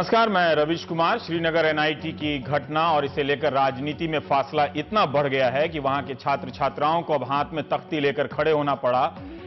नमस्कार, मैं रविश कुमार। श्रीनगर एनआईटी की घटना और इसे लेकर राजनीति में फासला इतना बढ़ गया है कि वहां के छात्र छात्राओं को अब हाथ में तख्ती लेकर खड़े होना पड़ा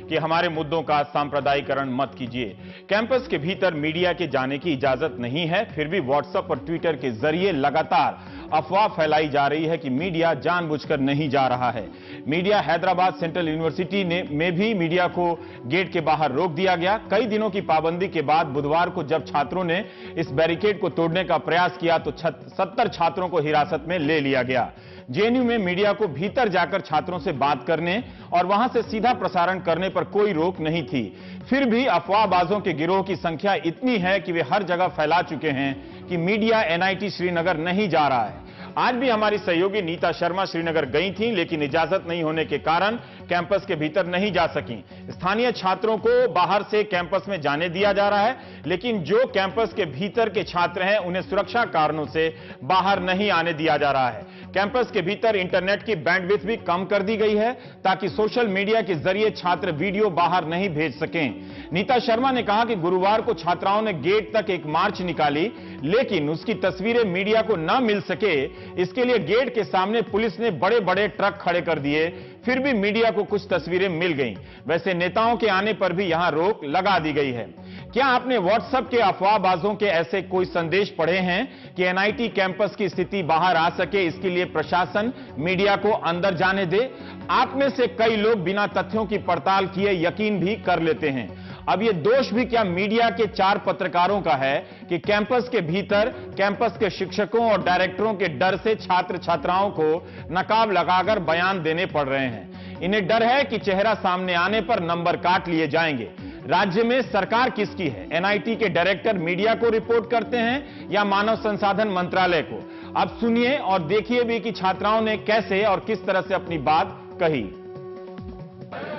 कि हमारे मुद्दों का सांप्रदायिकरण मत कीजिए। कैंपस के भीतर मीडिया के जाने की इजाजत नहीं है, फिर भी व्हाट्सएप और ट्विटर के जरिए लगातार अफवाह फैलाई जा रही है कि मीडिया जानबूझकर नहीं जा रहा है। मीडिया हैदराबाद सेंट्रल यूनिवर्सिटी में भी मीडिया को गेट के बाहर रोक दिया गया। कई दिनों की पाबंदी के बाद बुधवार को जब छात्रों ने इस बैरिकेड को तोड़ने का प्रयास किया तो 70 छात्रों को हिरासत में ले लिया गया। जेएनयू में मीडिया को भीतर जाकर छात्रों से बात करने और वहां से सीधा प्रसारण करने पर कोई रोक नहीं थी। फिर भी अफवाहबाजों के गिरोह की संख्या इतनी है कि वे हर जगह फैला चुके हैं कि मीडिया एनआईटी श्रीनगर नहीं जा रहा है। आज भी हमारी सहयोगी नीता शर्मा श्रीनगर गई थीं, लेकिन इजाजत नहीं होने के कारण कैंपस के भीतर नहीं जा सकीं। स्थानीय छात्रों को बाहर से कैंपस में जाने दिया जा रहा है, लेकिन जो कैंपस के भीतर के छात्र हैं उन्हें सुरक्षा कारणों से बाहर नहीं आने दिया जा रहा है। कैंपस के भीतर इंटरनेट की बैंडविड्थ भी कम कर दी गई है ताकि सोशल मीडिया के जरिए छात्र वीडियो बाहर नहीं भेज सकें। नीता शर्मा ने कहा कि गुरुवार को छात्राओं ने गेट तक एक मार्च निकाली, लेकिन उसकी तस्वीरें मीडिया को न मिल सके, इसके लिए गेट के सामने पुलिस ने बड़े बड़े ट्रक खड़े कर दिए। फिर भी मीडिया को कुछ तस्वीरें मिल गईं। वैसे नेताओं के आने पर भी यहां रोक लगा दी गई है। क्या आपने व्हाट्सएप के अफवाहबाजों के ऐसे कोई संदेश पढ़े हैं कि एनआईटी कैंपस की स्थिति बाहर आ सके, इसके लिए प्रशासन मीडिया को अंदर जाने दे? आप में से कई लोग बिना तथ्यों की पड़ताल किए यकीन भी कर लेते हैं। अब यह दोष भी क्या मीडिया के 4 पत्रकारों का है कि कैंपस के भीतर कैंपस के शिक्षकों और डायरेक्टरों के डर से छात्र छात्राओं को नकाब लगाकर बयान देने पड़ रहे हैं? इन्हें डर है कि चेहरा सामने आने पर नंबर काट लिए जाएंगे। राज्य में सरकार किसकी है? एनआईटी के डायरेक्टर मीडिया को रिपोर्ट करते हैं या मानव संसाधन मंत्रालय को? अब सुनिए और देखिए भी कि छात्राओं ने कैसे और किस तरह से अपनी बात कही।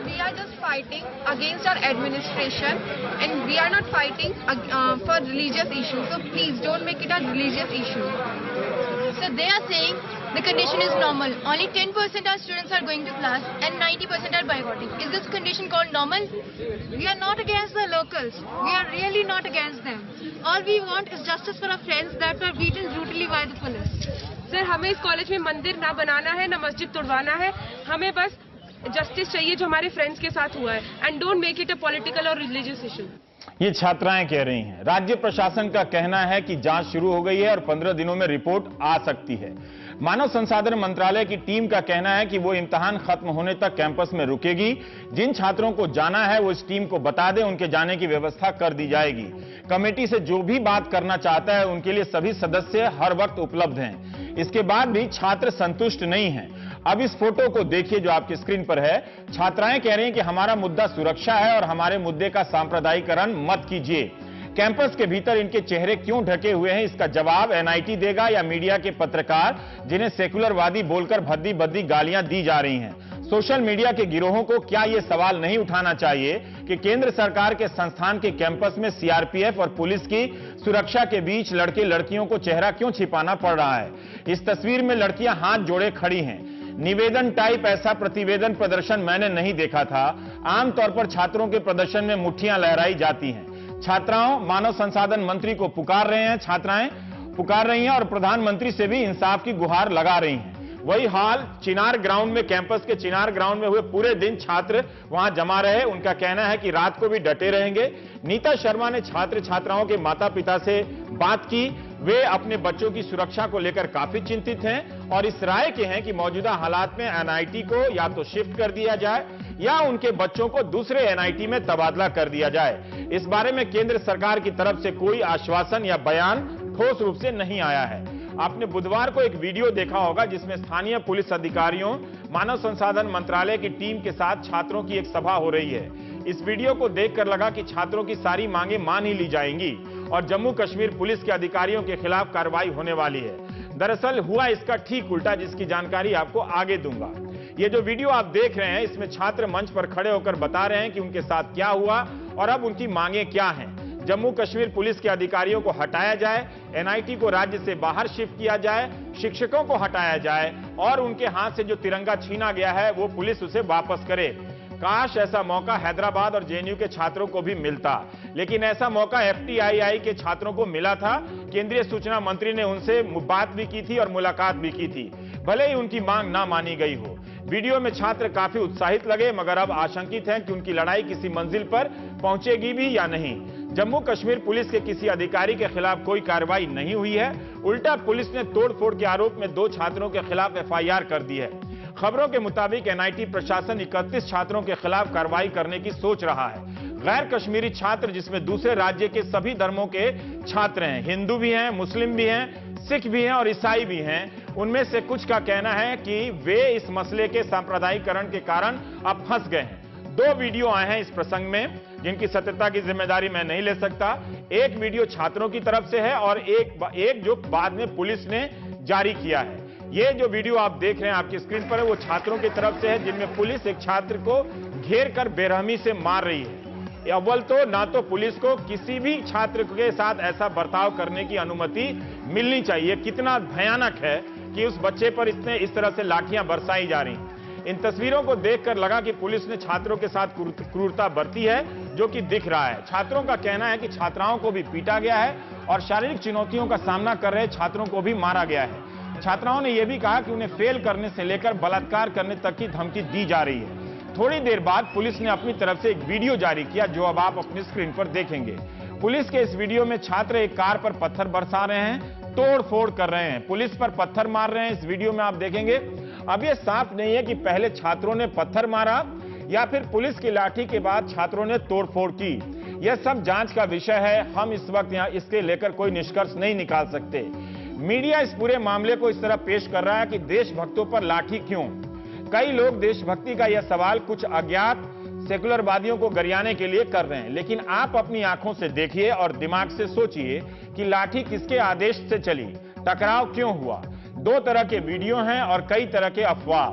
We are just fighting against our administration and we are not fighting for religious issues. So please don't make it a religious issue. So they are saying the condition is normal. Only 10% of students are going to class and 90% are boycotting. Is this condition called normal? We are not against the locals. We are really not against them. All we want is justice for our friends that were beaten brutally by the police. Sir, हमें इस college में मंदिर ना बनाना है, ना मस्जिद तोड़वाना है। हमें बस जस्टिस चाहिए जो हमारे फ्रेंड्स के साथ हुआ है, and don't make it a political और रिलीजियस इशू। ये छात्राएं कह रही हैं। राज्य प्रशासन का कहना है कि जांच शुरू हो गई है और 15 दिनों में रिपोर्ट आ सकती है। मानव संसाधन मंत्रालय की टीम का कहना है कि वो इम्तिहान खत्म होने तक कैंपस में रुकेगी। जिन छात्रों को जाना है वो इस टीम को बता दें, उनके जाने की व्यवस्था कर दी जाएगी। कमेटी से जो भी बात करना चाहता है उनके लिए सभी सदस्य हर वक्त उपलब्ध हैं। इसके बाद भी छात्र संतुष्ट नहीं हैं। अब इस फोटो को देखिए जो आपकी स्क्रीन पर है। छात्राएं कह रही हैं कि हमारा मुद्दा सुरक्षा है और हमारे मुद्दे का सांप्रदायिकरण मत कीजिए। कैंपस के भीतर इनके चेहरे क्यों ढके हुए हैं, इसका जवाब एनआईटी देगा या मीडिया के पत्रकार जिन्हें सेकुलरवादी बोलकर भद्दी भद्दी गालियां दी जा रही हैं? सोशल मीडिया के गिरोहों को क्या यह सवाल नहीं उठाना चाहिए कि केंद्र सरकार के संस्थान के कैंपस में सीआरपीएफ और पुलिस की सुरक्षा के बीच लड़के लड़कियों को चेहरा क्यों छिपाना पड़ रहा है? इस तस्वीर में लड़कियां हाथ जोड़े खड़ी हैं। निवेदन टाइप ऐसा प्रतिवेदन प्रदर्शन मैंने नहीं देखा था। आमतौर पर छात्रों के प्रदर्शन में मुट्ठियां लहराई जाती हैं। छात्राओं मानव संसाधन मंत्री को पुकार रहे हैं, छात्राएं पुकार रही हैं और प्रधानमंत्री से भी इंसाफ की गुहार लगा रही हैं। वही हाल चिनार ग्राउंड में, कैंपस के चिनार ग्राउंड में हुए पूरे दिन छात्र वहां जमा रहे। उनका कहना है कि रात को भी डटे रहेंगे। नीता शर्मा ने छात्र छात्राओं के माता पिता से बात की। वे अपने बच्चों की सुरक्षा को लेकर काफी चिंतित हैं और इस राय के हैं कि मौजूदा हालात में एनआईटी को या तो शिफ्ट कर दिया जाए या उनके बच्चों को दूसरे एनआईटी में तबादला कर दिया जाए। इस बारे में केंद्र सरकार की तरफ से कोई आश्वासन या बयान ठोस रूप से नहीं आया है। आपने बुधवार को एक वीडियो देखा होगा जिसमें स्थानीय पुलिस अधिकारियों, मानव संसाधन मंत्रालय की टीम के साथ छात्रों की एक सभा हो रही है। इस वीडियो को देखकर लगा कि छात्रों की सारी मांगे मान ही ली जाएंगी और जम्मू कश्मीर पुलिस के अधिकारियों के खिलाफ कार्रवाई होने वाली है। दरअसल हुआ इसका ठीक उल्टा, जिसकी जानकारी आपको आगे दूंगा। ये जो वीडियो आप देख रहे हैं इसमें छात्र मंच पर खड़े होकर बता रहे हैं कि उनके साथ क्या हुआ और अब उनकी मांगे क्या हैं। जम्मू कश्मीर पुलिस के अधिकारियों को हटाया जाए, एनआईटी को राज्य से बाहर शिफ्ट किया जाए, शिक्षकों को हटाया जाए और उनके हाथ से जो तिरंगा छीना गया है वो पुलिस उसे वापस करे। काश ऐसा मौका हैदराबाद और जेएनयू के छात्रों को भी मिलता, लेकिन ऐसा मौका एफटीआईआई के छात्रों को मिला था। केंद्रीय सूचना मंत्री ने उनसे बात भी की थी और मुलाकात भी की थी, भले ही उनकी मांग ना मानी गई हो। वीडियो में छात्र काफी उत्साहित लगे, मगर अब आशंकित हैं कि उनकी लड़ाई किसी मंजिल पर पहुंचेगी भी या नहीं। जम्मू कश्मीर पुलिस के किसी अधिकारी के खिलाफ कोई कार्रवाई नहीं हुई है, उल्टा पुलिस ने तोड़फोड़ के आरोप में 2 छात्रों के खिलाफ एफआईआर कर दी है। खबरों के मुताबिक एनआईटी प्रशासन 31 छात्रों के खिलाफ कार्रवाई करने की सोच रहा है। गैर कश्मीरी छात्र, जिसमें दूसरे राज्य के सभी धर्मों के छात्र हैं, हिंदू भी हैं, मुस्लिम भी हैं, सिख भी हैं और ईसाई भी हैं, उनमें से कुछ का कहना है कि वे इस मसले के सांप्रदायिकरण के कारण अब फंस गए हैं। 2 वीडियो आए हैं इस प्रसंग में, जिनकी सत्यता की जिम्मेदारी मैं नहीं ले सकता। एक वीडियो छात्रों की तरफ से है और एक जो बाद में पुलिस ने जारी किया है। ये जो वीडियो आप देख रहे हैं आपकी स्क्रीन पर है, वो छात्रों की तरफ से है, जिनमें पुलिस एक छात्र को घेर कर बेरहमी से मार रही है। अव्वल तो ना तो पुलिस को किसी भी छात्र के साथ ऐसा बर्ताव करने की अनुमति मिलनी चाहिए। कितना भयानक है कि उस बच्चे पर इस तरह से लाठियां बरसाई जा रही। इन तस्वीरों को देखकर लगा कि पुलिस ने छात्रों के साथ क्रूरता बरती है, जो कि दिख रहा है। छात्रों का कहना है कि छात्राओं को भी पीटा गया है और शारीरिक चुनौतियों का सामना कर रहे छात्रों को भी मारा गया है। छात्राओं ने यह भी कहा कि उन्हें फेल करने से लेकर बलात्कार करने तक की धमकी दी जा रही है। थोड़ी देर बाद पुलिस ने अपनी तरफ से एक वीडियो जारी किया, जो अब आप अपनी स्क्रीन पर देखेंगे। पुलिस के इस वीडियो में छात्र एक कार पर पत्थर बरसा रहे हैं, तोड़ फोड़ कर रहे हैं, पुलिस पर पत्थर मार रहे हैं। इस वीडियो में आप देखेंगे। अब यह साफ नहीं है कि पहले छात्रों ने पत्थर मारा या फिर पुलिस की लाठी के बाद छात्रों ने तोड़फोड़ की। यह सब जांच का विषय है। हम इस वक्त यहां इसके लेकर कोई निष्कर्ष नहीं निकाल सकते। मीडिया इस पूरे मामले को इस तरह पेश कर रहा है कि देशभक्तों पर लाठी क्यों। कई लोग देशभक्ति का यह सवाल कुछ अज्ञात सेकुलरवादियों को गरियाने के लिए कर रहे हैं, लेकिन आप अपनी आंखों से देखिए और दिमाग से सोचिए कि लाठी किसके आदेश से चली, टकराव क्यों हुआ। 2 तरह के वीडियो हैं और कई तरह के अफवाह।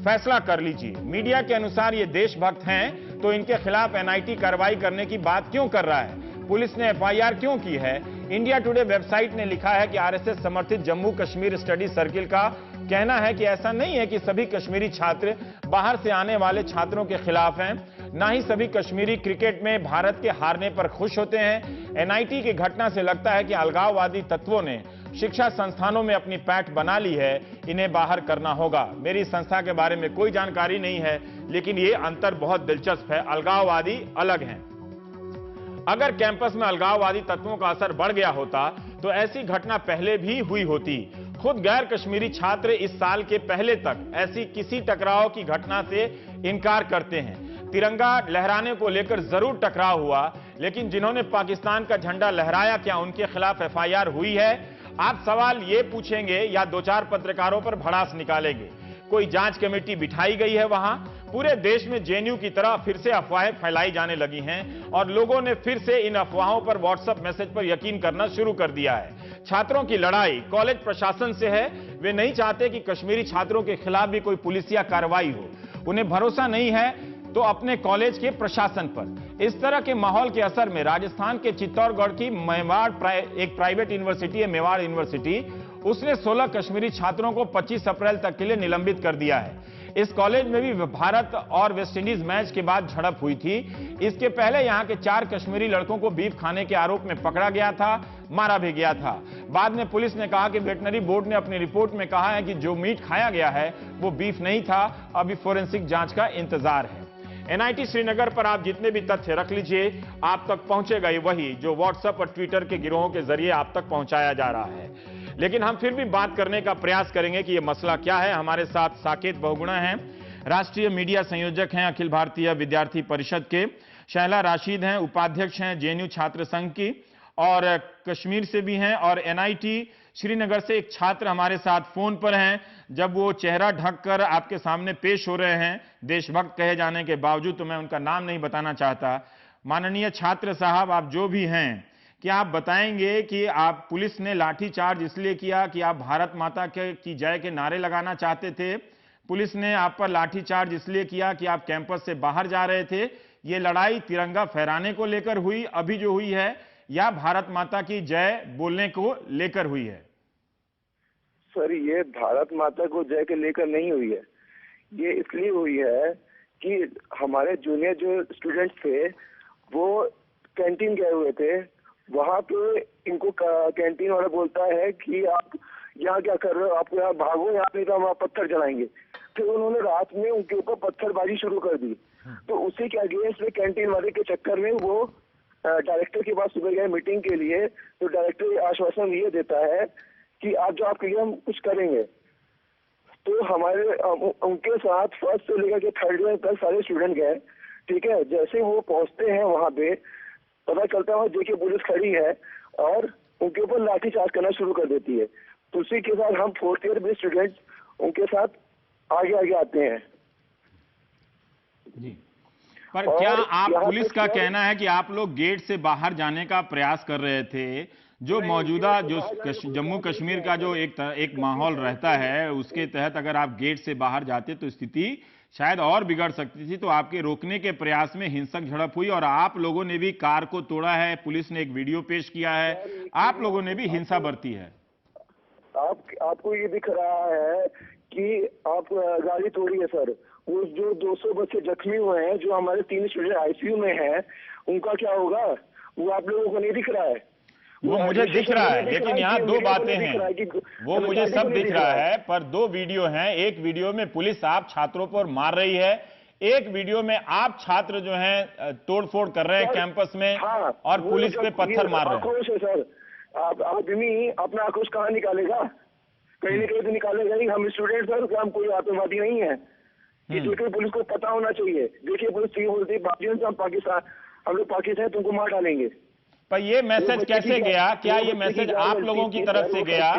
फैसला कर लीजिए। मीडिया के अनुसार ये देशभक्त हैं, तो इनके खिलाफ एनआईटी कार्रवाई करने की बात क्यों कर रहा है? पुलिस ने एफआईआर क्यों की है? इंडिया टुडे वेबसाइट ने लिखा है कि आरएसएस समर्थित जम्मू कश्मीर स्टडी सर्किल का कहना है कि ऐसा नहीं है कि सभी कश्मीरी छात्र बाहर से आने वाले छात्रों के खिलाफ हैं, ना ही सभी कश्मीरी क्रिकेट में भारत के हारने पर खुश होते हैं। एनआईटी की घटना से लगता है कि अलगाववादी तत्वों ने शिक्षा संस्थानों में अपनी पैठ बना ली है, इन्हें बाहर करना होगा। मेरी संस्था के बारे में कोई जानकारी नहीं है, लेकिन ये अंतर बहुत दिलचस्प है। अलगाववादी अलग हैं। अगर कैंपस में अलगाववादी तत्वों का असर बढ़ गया होता तो ऐसी घटना पहले भी हुई होती। खुद गैर कश्मीरी छात्र इस साल के पहले तक ऐसी किसी टकराव की घटना से इनकार करते हैं। तिरंगा लहराने को लेकर जरूर टकराव हुआ, लेकिन जिन्होंने पाकिस्तान का झंडा लहराया, क्या उनके खिलाफ एफआईआर हुई है? आप सवाल ये पूछेंगे या 2-4 पत्रकारों पर भड़ास निकालेंगे। कोई जांच कमेटी बिठाई गई है वहां। पूरे देश में जेएनयू की तरह फिर से अफवाहें फैलाई जाने लगी हैं और लोगों ने फिर से इन अफवाहों पर व्हाट्सएप मैसेज पर यकीन करना शुरू कर दिया है। छात्रों की लड़ाई कॉलेज प्रशासन से है। वे नहीं चाहते कि कश्मीरी छात्रों के खिलाफ भी कोई पुलिसिया कार्रवाई हो। उन्हें भरोसा नहीं है तो अपने कॉलेज के प्रशासन पर। इस तरह के माहौल के असर में राजस्थान के चित्तौड़गढ़ की मेवाड़ एक प्राइवेट यूनिवर्सिटी है, मेवाड़ यूनिवर्सिटी, उसने 16 कश्मीरी छात्रों को 25 अप्रैल तक के लिए निलंबित कर दिया है। इस कॉलेज में भी भारत और वेस्टइंडीज मैच के बाद झड़प हुई थी। इसके पहले यहां के 4 कश्मीरी लड़कों को बीफ खाने के आरोप में पकड़ा गया था, मारा भी गया था। बाद में पुलिस ने कहा कि वेटनरी बोर्ड ने अपनी रिपोर्ट में कहा है कि जो मीट खाया गया है वो बीफ नहीं था। अभी फोरेंसिक जांच का इंतजार है। एनआईटी श्रीनगर पर आप जितने भी तथ्य रख लीजिए, आप तक पहुंचेगा वही जो व्हाट्सएप और ट्विटर के गिरोहों के जरिए आप तक पहुंचाया जा रहा है। लेकिन हम फिर भी बात करने का प्रयास करेंगे कि यह मसला क्या है। हमारे साथ साकेत बहुगुणा हैं, राष्ट्रीय मीडिया संयोजक हैं अखिल भारतीय विद्यार्थी परिषद के। शैला राशिद हैं, उपाध्यक्ष हैं जेएनयू छात्र संघ की और कश्मीर से भी हैं। और एनआईटी श्रीनगर से एक छात्र हमारे साथ फोन पर हैं। जब वो चेहरा ढककर आपके सामने पेश हो रहे हैं देशभक्त कहे जाने के बावजूद, तो मैं उनका नाम नहीं बताना चाहता। माननीय छात्र साहब, आप जो भी हैं, क्या आप बताएंगे कि आप पुलिस ने लाठीचार्ज इसलिए किया कि आप भारत माता की जय के नारे लगाना चाहते थे? पुलिस ने आप पर लाठीचार्ज इसलिए किया कि आप कैंपस से बाहर जा रहे थे? ये लड़ाई तिरंगा फहराने को लेकर हुई अभी जो हुई है, या भारत माता की जय बोलने को लेकर हुई है? सर, ये भारत माता को जय के लेकर नहीं हुई है। ये इसलिए हुई है कि हमारे जूनियर जो स्टूडेंट्स थे वो कैंटीन गए हुए थे, वहां पे इनको कैंटीन वाला बोलता है कि आप यहाँ क्या कर रहे हो, आप यहाँ भागो, यहाँ नहीं तो हम पत्थर चलाएंगे। फिर उन्होंने रात में उनके ऊपर पत्थरबाजी शुरू कर दी। तो उसी के अगेंस्ट में कैंटीन वाले के चक्कर में वो डायरेक्टर के पास सुबह गए मीटिंग के लिए। तो डायरेक्टर आश्वासन ये देता है कि आप जो आप कहिए हम कुछ करेंगे। तो हमारे उनके साथ फर्स्ट से लेकर के थर्ड ईयर तक सारे स्टूडेंट गए, ठीक है। जैसे वो पहुंचते हैं वहां पे पता चलता है देखिए पुलिस खड़ी है और उनके ऊपर लाठीचार्ज करना शुरू कर देती है। तो उसी के साथ हम फोर्थ ईयर में स्टूडेंट उनके साथ आगे आगे आते हैं जी। पर क्या आप पुलिस का कहना है कि आप लोग गेट से बाहर जाने का प्रयास कर रहे थे? जो मौजूदा जो जम्मू कश्मीर का जो एक माहौल रहता है उसके तहत अगर आप गेट से बाहर जाते तो स्थिति शायद और बिगड़ सकती थी। तो आपके रोकने के प्रयास में हिंसक झड़प हुई और आप लोगों ने भी कार को तोड़ा है, पुलिस ने एक वीडियो पेश किया है, आप लोगों ने भी हिंसा बरती है। आपको ये दिख रहा है कि आप गाड़ी तोड़ी है सर। वो जो 200 बच्चे जख्मी हुए हैं, जो हमारे 3 स्टूडेंट आईसीयू में हैं, उनका क्या होगा वो आप लोगों को नहीं दिख रहा है? वो मुझे दिख रहा है, लेकिन यहाँ 2 बातें हैं। वो मुझे सब दिख रहा है, पर 2 वीडियो हैं। एक वीडियो में पुलिस आप छात्रों पर मार रही है, एक वीडियो में आप छात्र जो हैं तोड़फोड़ कर रहे हैं कैंपस में और पुलिस पे पत्थर मार रहे हैं। आक्रोश है सर। आदमी अपना आक्रोश कहाँ निकालेगा? कहीं न कहीं तो निकालेगा ही। हम स्टूडेंट सर, हम कोई आतंकवादी नहीं है। इसलिए पुलिस को पता होना चाहिए। देखिए पुलिस ये बोलती है हम पाकिस्तान, हम लोग पाकिस्तान तुमको मार डालेंगे। पर ये मैसेज कैसे गया? क्या ये मैसेज आप लोगों की तरफ से गया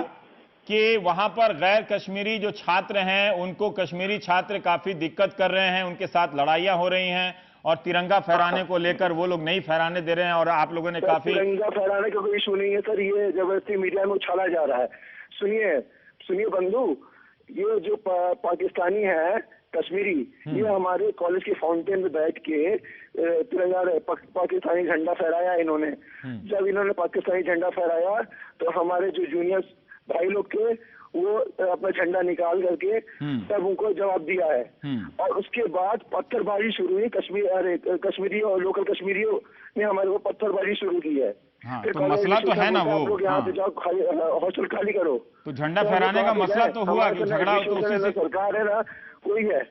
कि वहां पर गैर कश्मीरी जो छात्र हैं उनको कश्मीरी छात्र काफी दिक्कत कर रहे हैं, उनके साथ लड़ाइयां हो रही हैं और तिरंगा फहराने को लेकर वो लोग नहीं फहराने दे रहे हैं और आप लोगों ने काफी... तिरंगा फहराने का कोई इशू नहीं है सर, ये जबरदस्ती मीडिया में उछाला जा रहा है। सुनिए बंधु, ये जो पाकिस्तानी है कश्मीरी, ये हमारे कॉलेज के फाउंटेन में बैठ के तिरंगा पाकिस्तानी झंडा फहराया इन्होंने। जब इन्होंने पाकिस्तानी झंडा फहराया तो हमारे जो जूनियर भाई लोग थे वो अपना झंडा निकाल करके तब उनको जवाब दिया है। और उसके बाद पत्थरबाजी शुरू हुई। कश्मीरी और लोकल कश्मीरियों ने हमारे को पत्थरबाजी शुरू की है। तो मसला तो है ना, वो यहाँ से जाओ, हॉस्टल खाली करो। तो झंडा फहराने का मसला तो हुआ कि झगड़ा तो उसी से सरकार है ना, कोई है।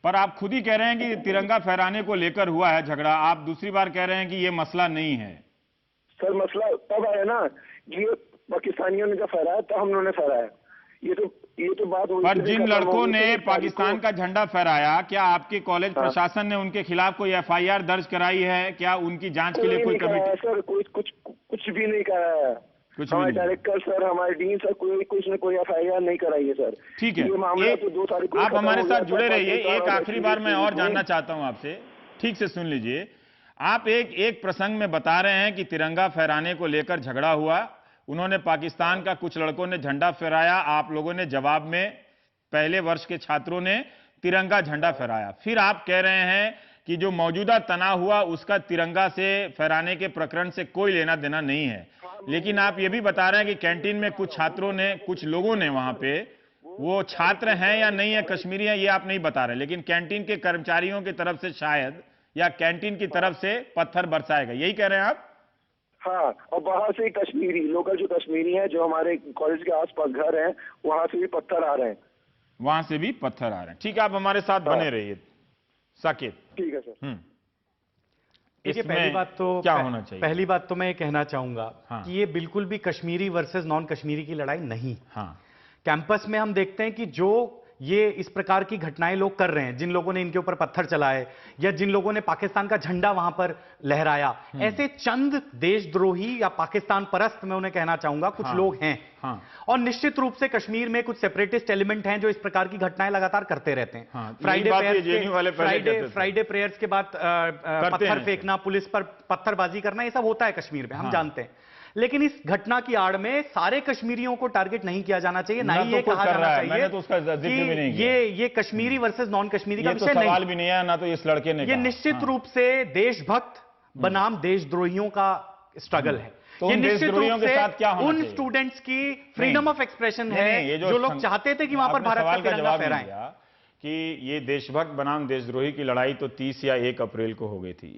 पर आप खुद ही कह रहे हैं कि तिरंगा फहराने को लेकर हुआ है झगड़ा, आप दूसरी बार कह रहे हैं कि ये मसला नहीं है। सर मसला तब आया ना, ये पाकिस्तानियों ने जब फहराया तो हम लोगों ने फहराया। ये तो बात हुई। पर जिन लड़कों ने पाकिस्तान का झंडा फहराया, क्या आपके कॉलेज प्रशासन ने उनके खिलाफ कोई एफआईआर दर्ज कराई है? क्या उनकी जांच के लिए कोई कमेटी? सर कुछ भी नहीं कराया। हमारे डायरेक्टर सर, हमारे डीन सर, कोई एफआईआर नहीं कराई है सर। ठीक है, ये मामला तो 2 तारीख को आप हमारे साथ जुड़े रहिए। एक आखिरी बार मैं और जानना चाहता हूं आपसे, ठीक से सुन लीजिए। आप एक प्रसंग में बता रहे हैं कि तिरंगा फहराने को लेकर झगड़ा हुआ, उन्होंने पाकिस्तान का कुछ लड़कों ने झंडा फहराया, आप लोगों ने जवाब में पहले वर्ष के छात्रों ने तिरंगा झंडा फहराया। फिर आप कह रहे हैं कि जो मौजूदा तनाव हुआ उसका तिरंगा से फहराने के प्रकरण से कोई लेना देना नहीं है। लेकिन आप ये भी बता रहे हैं कि कैंटीन में कुछ छात्रों ने, कुछ लोगों ने, वहां पे वो छात्र हैं या नहीं है, कश्मीरी हैं, ये आप नहीं बता रहे, लेकिन कैंटीन के कर्मचारियों की तरफ से शायद या कैंटीन की तरफ से पत्थर बरसाएगा, यही कह रहे हैं आप? हाँ, और बाहर से कश्मीरी, लोकल जो कश्मीरी हैं जो हमारे कॉलेज के आसपास घर हैं, वहां से भी पत्थर आ रहे हैं। वहां से भी पत्थर आ रहे हैं। ठीक है, आप हमारे साथ बने रहिए साकिब। ठीक है सर। देखिए, पहली बात तो क्या होना चाहिए? पहली बात तो मैं ये कहना चाहूंगा कि ये बिल्कुल भी कश्मीरी वर्सेस नॉन कश्मीरी की लड़ाई नहीं। कैंपस में हम देखते हैं कि जो ये इस प्रकार की घटनाएं लोग कर रहे हैं, जिन लोगों ने इनके ऊपर पत्थर चलाए या जिन लोगों ने पाकिस्तान का झंडा वहां पर लहराया, ऐसे चंद देशद्रोही या पाकिस्तान परस्त, मैं उन्हें कहना चाहूंगा, कुछ लोग हैं। और निश्चित रूप से कश्मीर में कुछ सेपरेटिस्ट एलिमेंट हैं जो इस प्रकार की घटनाएं लगातार करते रहते हैं। फ्राइडे प्रेयर्स के बाद पत्थर फेंकना, पुलिस पर पत्थरबाजी करना, ये सब होता है कश्मीर में, हम जानते हैं। लेकिन इस घटना की आड़ में सारे कश्मीरियों को टारगेट नहीं किया जाना चाहिए, ना ही ये कहा जाना चाहिए तो उसका जिक्र भी नहीं कि ये कश्मीरी वर्सेस नॉन कश्मीरी का विषय सवाल भी नहीं है, ना तो इस लड़के ने ये निश्चित रूप से देशभक्त बनाम देशद्रोहियों का स्ट्रगल है। तो ये निश्चित रूप से उन स्टूडेंट्स की फ्रीडम ऑफ एक्सप्रेशन है जो लोग चाहते थे कि वहां पर भारत का तिरंगा फहराएं। कि ये देशभक्त बनाम देशद्रोही की लड़ाई तो 30 या 1 अप्रैल को हो गई थी,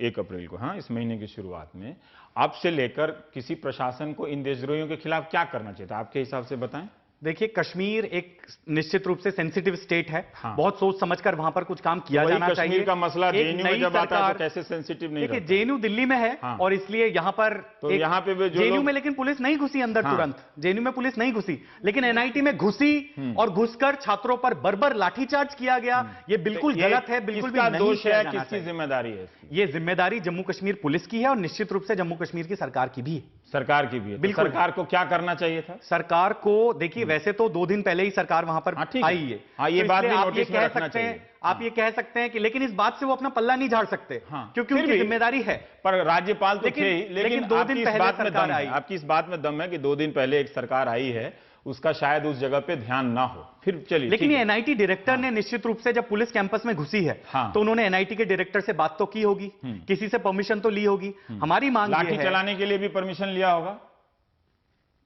1 अप्रैल को, हाँ, इस महीने की शुरुआत में। अब से लेकर किसी प्रशासन को इन देशद्रोहियों के खिलाफ क्या करना चाहिए था, आपके हिसाब से बताएं। देखिए, कश्मीर एक निश्चित रूप से सेंसिटिव स्टेट है, हाँ। बहुत सोच समझकर वहां पर कुछ काम किया जाना चाहिए। कश्मीर का मसला जेएनयू में जब आता है तो कैसे सेंसिटिव नहीं रहता? देखिए, जेएनयू दिल्ली में है, हाँ। और इसलिए यहां पर तो यहां पे जेएनयू में लेकिन पुलिस नहीं घुसी अंदर, हाँ। तुरंत जेएनयू में पुलिस नहीं घुसी, लेकिन एनआईटी में घुसी और घुसकर छात्रों पर बर्बर लाठीचार्ज किया गया। ये बिल्कुल गलत है, बिल्कुल भी नहीं दोष है। किसकी जिम्मेदारी है? ये जिम्मेदारी जम्मू कश्मीर पुलिस की है और निश्चित रूप से जम्मू कश्मीर की सरकार की भी है। सरकार की भी है। बिल्कुल। सरकार को क्या करना चाहिए था? सरकार को, देखिए, वैसे तो 2 दिन पहले ही सरकार वहां पर आई है, हाँ, ये बात भी नोटिस में रखना चाहिए। आप ये कह सकते हैं कि, लेकिन इस बात से वो अपना पल्ला नहीं झाड़ सकते, हाँ, क्योंकि उनकी जिम्मेदारी है। पर राज्यपाल तो थे ही, लेकिन 2 दिन पहले सरकार आई। आपकी इस बात में दम है कि 2 दिन पहले एक सरकार आई है, उसका शायद उस जगह पे ध्यान ना हो। फिर चलिए, लेकिन ये एनआईटी डायरेक्टर ने निश्चित रूप से जब पुलिस कैंपस में घुसी है, तो उन्होंने एनआईटी के डायरेक्टर से बात तो की होगी, किसी से परमिशन तो ली होगी। हमारी मांग है, लाठी चलाने के लिए भी परमिशन लिया होगा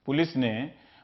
पुलिस ने,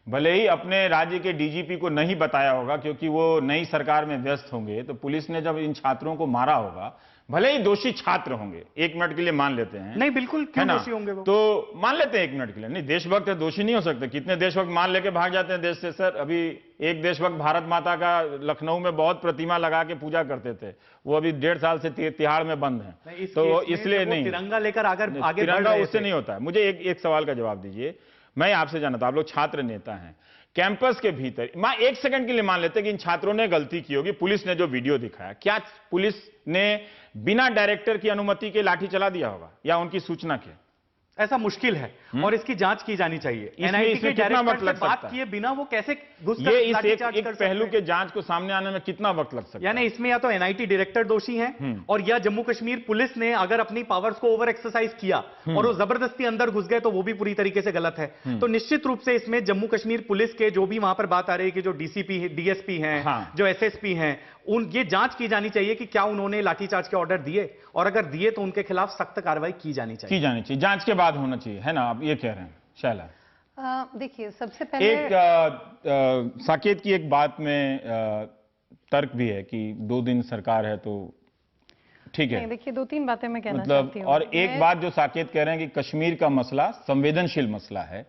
भले ही अपने राज्य के डीजीपी को नहीं बताया होगा क्योंकि वो नई सरकार में व्यस्त होंगे। तो पुलिस ने जब इन छात्रों को मारा होगा, भले ही दोषी छात्र होंगे, 1 मिनट के लिए मान लेते हैं, नहीं बिल्कुल, क्यों दोषी होंगे वो? तो मान लेते हैं 1 मिनट के लिए, नहीं, देशभक्त है, दोषी नहीं हो सकते। कितने देशभक्त मान लेके भाग जाते हैं देश से। सर, अभी एक देशभक्त भारत माता का लखनऊ में बहुत प्रतिमा लगा के पूजा करते थे, वो अभी 1.5 साल से तिहाड़ में बंद है, तो इसलिए नहीं। तिरंगा लेकर आगे तिरंगा उससे नहीं होता है। मुझे एक सवाल का जवाब दीजिए, मैं आपसे जानता हूं, आप लोग छात्र नेता हैं, कैंपस के भीतर, मैं 1 सेकंड के लिए मान लेते कि इन छात्रों ने गलती की होगी, पुलिस ने जो वीडियो दिखाया, क्या पुलिस ने बिना डायरेक्टर की अनुमति के लाठी चला दिया होगा या उनकी सूचना के? ऐसा मुश्किल है और इसकी जांच की जानी चाहिए। एनआईटी के डायरेक्टर से बात किए बिना वो कैसे घुसकर ये इस एक पहलू के जांच को सामने आने में कितना वक्त लग सकता है? यानी इसमें या तो एनआईटी डायरेक्टर दोषी हैं और या जम्मू कश्मीर पुलिस ने अगर अपनी पावर्स को ओवर एक्सरसाइज किया और वो जबरदस्ती अंदर घुस गए तो वो भी पूरी तरीके से गलत है। तो निश्चित रूप से इसमें जम्मू कश्मीर पुलिस के जो भी वहां पर बात आ रही है कि जो डीसीपी डीएसपी हैं, जो एसएसपी हैं, ये जांच की जानी चाहिए कि क्या उन्होंने लाठीचार्ज के ऑर्डर दिए, और अगर दिए तो उनके खिलाफ सख्त कार्रवाई की जानी चाहिए। जांच के बाद होना चाहिए, है ना? आप ये कह रहे हैं शैला। देखिए, सबसे पहले एक साकेत की एक बात में तर्क भी है कि 2 दिन सरकार है तो ठीक है। देखिए, 2-3 बातें मैं कहना चाहती हूँ। और एक बात जो साकेत कह रहे हैं कि कश्मीर का मसला संवेदनशील मसला है,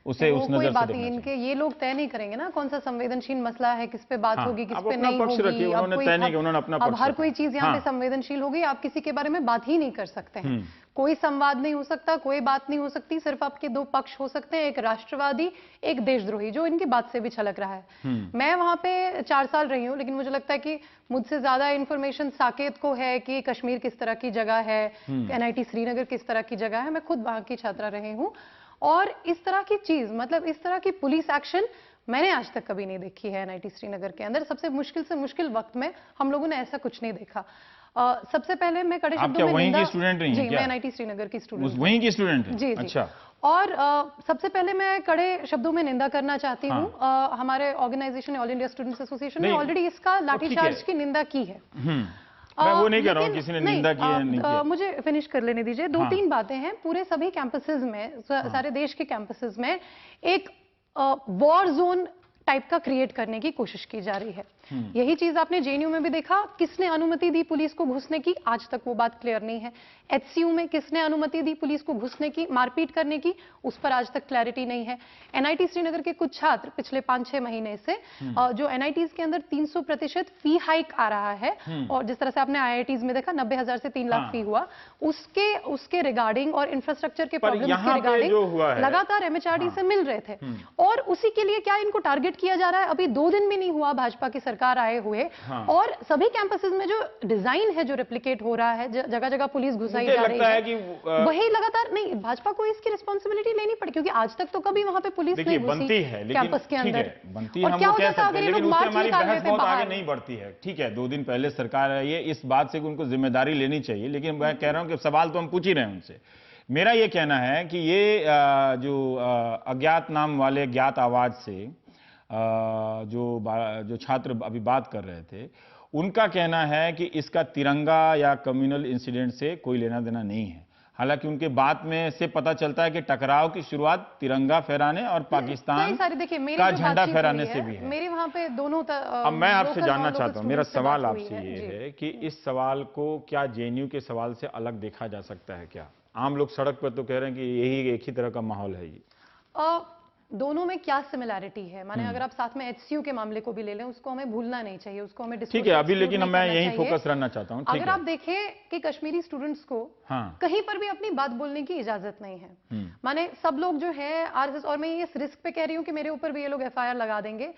उसे उस नजर से देखना चाहिए। इनके ये लोग तय नहीं करेंगे ना कौन सा संवेदनशील मसला है, किस पे बात होगी, किस पे नहीं होगी। अब हर कोई चीज यहाँ पे संवेदनशील होगी, आप किसी के बारे में बात ही नहीं कर सकते हैं। कोई संवाद नहीं हो सकता, कोई बात नहीं हो सकती, सिर्फ आपके 2 पक्ष हो सकते हैं, एक राष्ट्रवादी, एक देशद्रोही, जो इनकी बात से भी छलक रहा है। मैं वहां पे 4 साल रही हूं, लेकिन मुझे लगता है कि मुझसे ज्यादा इंफॉर्मेशन साकेत को है कि कश्मीर किस तरह की जगह है, एनआईटी श्रीनगर किस तरह की जगह है। मैं खुद वहां की छात्रा रही हूं और इस तरह की चीज, मतलब इस तरह की पुलिस एक्शन मैंने आज तक कभी नहीं देखी है एनआईटी श्रीनगर के अंदर। सबसे मुश्किल वक्त में हम लोगों ने ऐसा कुछ नहीं देखा। सबसे पहले मैं कड़े शब्दों में वहीं की स्टूडेंट रही हैं? जी, मैं एनआईटी श्रीनगर की स्टूडेंट, वहीं की स्टूडेंट हैं? जी, अच्छा। और सबसे पहले मैं कड़े शब्दों में निंदा करना चाहती हूँ। हमारे organisation all India students association ने ऑलरेडी इसका लाठीचार्ज की निंदा की है। मैं वो नहीं कह रहा हूँ किसी ने निंदा की है, नहीं किया। मुझे फिनिश कर लेने दीजिए। 2-3 बातें हैं। पूरे सभी कैंपसेस में, सारे देश के कैंपसेस में एक वॉर जोन टाइप का क्रिएट करने की कोशिश की जा रही है। यही चीज आपने जेएनयू में भी देखा। किसने अनुमति दी पुलिस को घुसने की, आज तक वो बात क्लियर नहीं है। एचसीयू में किसने अनुमति दी पुलिस को घुसने की, मारपीट करने की, उस पर आज तक क्लैरिटी नहीं है। एनआईटी श्रीनगर के कुछ छात्र पिछले 5-6 महीने से जो एनआईटीज के अंदर 300% फी हाइक आ रहा है, और जिस तरह से आपने आईआईटीज में देखा 90,000 से 3 लाख फी हुआ, उसके रिगार्डिंग और इंफ्रास्ट्रक्चर के प्रॉब्लम के रिगार्डिंग लगातार एमएचआरडी से मिल रहे थे। और उसी के लिए क्या इनको टारगेट किया जा रहा है? अभी 2 दिन भी नहीं हुआ भाजपा की सरकार आए हुए, और सभी कैंपसेस में जो डिजाइन है जो रेप्लिकेट हो रहा है, जगह जगह पुलिस घुसाई जा रही है कि वही लगातार नहीं, भाजपा को इसकी रिस्पॉन्सिबिलिटी लेनी पड़ी, क्योंकि आज तक तो कभी वहां पे पुलिस नहीं घुसी कैंपस के अंदर। और क्या होता था अगर ये लोग मार्च निकालने पे बाहर नहीं बढ़ती है? ठीक है, 2 दिन पहले सरकार आई है, इस बात से उनको जिम्मेदारी लेनी चाहिए, लेकिन मैं कह रहा हूं कि सवाल तो हम पूछ ही रहे हैं उनसे। मेरा ये कहना है कि ये जो अज्ञात नाम वाले ज्ञात आवाज से जो छात्र अभी बात कर रहे थे, उनका कहना है कि इसका तिरंगा या कम्युनल इंसिडेंट से कोई लेना देना नहीं है। हालांकि उनके बात में से पता चलता है कि टकराव की शुरुआत तिरंगा फहराने और पाकिस्तान का झंडा फहराने से भी है। मेरे वहां पे दोनों अब मैं आपसे जानना चाहता हूं, मेरा सवाल आपसे ये है कि इस सवाल को क्या जेएनयू के सवाल से अलग देखा जा सकता है क्या? आम लोग सड़क पर तो कह रहे हैं कि यही एक ही तरह का माहौल है ये। दोनों में क्या सिमिलैरिटी है? माने अगर आप साथ में एचसीयू के मामले को भी ले लें, उसको हमें भूलना नहीं चाहिए, उसको हमें ठीक है अभी, लेकिन मैं यही फोकस रहना चाहता हूं। अगर आप देखें कि कश्मीरी स्टूडेंट्स को कहीं पर भी अपनी बात बोलने की इजाजत नहीं है। माने सब लोग जो है आरएसएस, और मैं ये रिस्क पे कह रही हूं कि मेरे ऊपर भी ये लोग एफआईआर लगा देंगे,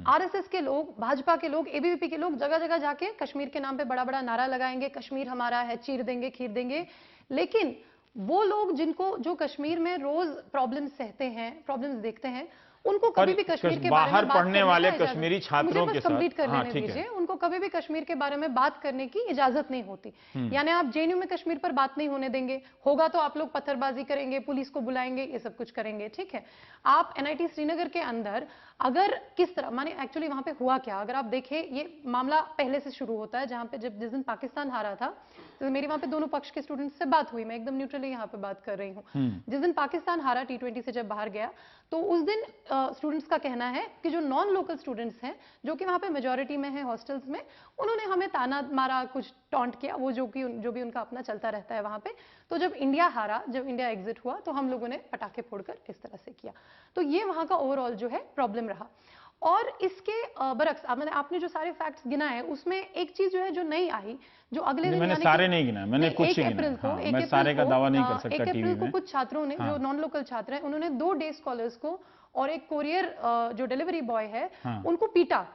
आरएसएस के लोग, भाजपा के लोग, एबीवीपी के लोग जगह जगह जाके कश्मीर के नाम पे बड़ा बड़ा नारा लगाएंगे, कश्मीर हमारा है, चीर देंगे, खीर देंगे। लेकिन वो लोग जिनको, जो कश्मीर में रोज प्रॉब्लम्स सहते हैं, प्रॉब्लम्स देखते हैं, उनको कभी भी कश्मीर के बारे में पढ़ने वाले कश्मीरी छात्रों के साथ कंप्लीट कर लेने दीजिए, उनको कभी भी कश्मीर के बारे में बात करने की इजाजत नहीं होती। यानी आप जेएनयू में कश्मीर पर बात नहीं होने देंगे, होगा तो आप लोग पत्थरबाजी करेंगे, पुलिस को बुलाएंगे, ये सब कुछ करेंगे, ठीक है। आप एनआईटी श्रीनगर के अंदर अगर किस तरह, माने एक्चुअली वहां पे हुआ क्या, अगर आप देखें ये मामला पहले से शुरू होता है, जहां पे जिस दिन पाकिस्तान हारा था, तो मेरी वहां पे दोनों पक्ष के स्टूडेंट्स से बात हुई, मैं एकदम न्यूट्रली यहाँ पे बात कर रही हूँ। जिस दिन पाकिस्तान हारा T20 से जब बाहर गया, तो उस दिन स्टूडेंट्स का कहना है कि जो नॉन लोकल स्टूडेंट्स हैं, जो कि वहां पे मेजॉरिटी में है हॉस्टल्स में, उन्होंने हमें ताना मारा, कुछ टॉन्ट किया, वो जो भी उनका अपना चलता रहता है वहां पे। तो जब इंडिया हारा, जब इंडिया एग्जिट हुआ, तो हम लोगों ने पटाखे फोड़कर इस तरह से किया। तो ये वहां का ओवरऑल जो है प्रॉब्लम रहा। और इसके बरक्स आपने जो सारे फैक्ट्स गिनाए, उसमें एक चीज जो है जो नई आई, जो अगले दिन, मैंने सारे नहीं गिनाए, मैंने कुछ ही गिनाए। मैं सारे का दावा नहीं कर सकता टीवी में। कुछ छात्रों ने, जो नॉन लोकल छात्र हैं, उन्होंने 2 डे स्कॉलर्स को और एक कोरियर जो डिलीवरी बॉय है, उनको पीटा,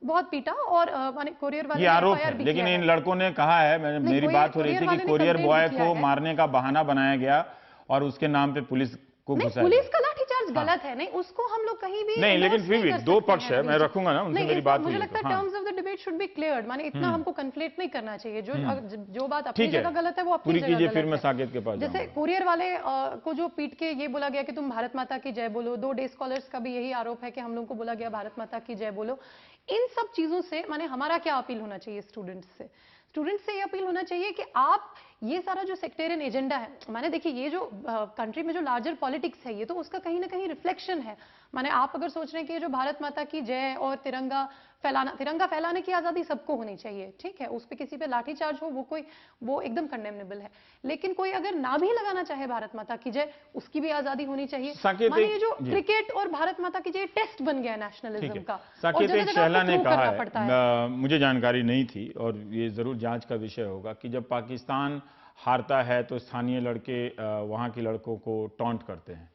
बहुत पीटा। और माने कोरियर वाले, ये आरोप है, लेकिन इन लड़कों ने कहा है, मेरी बात हो रही थी कि कोरियर बॉय को मारने का बहाना बनाया गया और उसके नाम पे पुलिस को घुसाया। पुलिस का लाठीचार्ज गलत है, नहीं, उसको हम लोग कहीं भी नहीं, लेकिन फिर भी 2 पक्ष है, मैं रखूंगा ना, उनसे मेरी बात हुई। मुझे लगता है terms of the debate should be cleared, माने इतना हमको कन्फ्लेट नहीं करना चाहिए। जो बात अपनी जगह गलत है, वो अपनी जगह गलत है। फिर मैं साकेत के पास जैसे कोरियर वाले को जो पीट के ये बोला गया कि तुम भारत माता की जय बोलो, 2 डे स्कॉलर्स का भी यही आरोप है कि हम लोग को बोला गया भारत माता की जय बोलो। इन सब चीजों से माने हमारा क्या अपील होना चाहिए स्टूडेंट्स से ये अपील होना चाहिए कि आप ये सारा जो सेक्टेरियन एजेंडा है, माने देखिए ये जो कंट्री में जो लार्जर पॉलिटिक्स है, ये तो उसका कहीं ना कहीं रिफ्लेक्शन है। माने आप अगर सोच रहे हैं कि ये जो भारत माता की जय और तिरंगा फैलाने की आजादी सबको होनी चाहिए, ठीक है, उस पर किसी पे लाठीचार्ज हो, वो एकदम कंडेमनेबल है। लेकिन कोई अगर ना भी लगाना चाहे भारत माता की जय, उसकी भी आजादी होनी चाहिए। माने ये जो क्रिकेट और भारत माता की जय टेस्ट बन गया नेशनलिज्म का, साकेत शहला ने कहा है, मुझे जानकारी नहीं थी और ये जरूर जांच का विषय होगा, कि जब पाकिस्तान हारता है तो स्थानीय लड़के वहां के लड़कों को टॉन्ट करते हैं।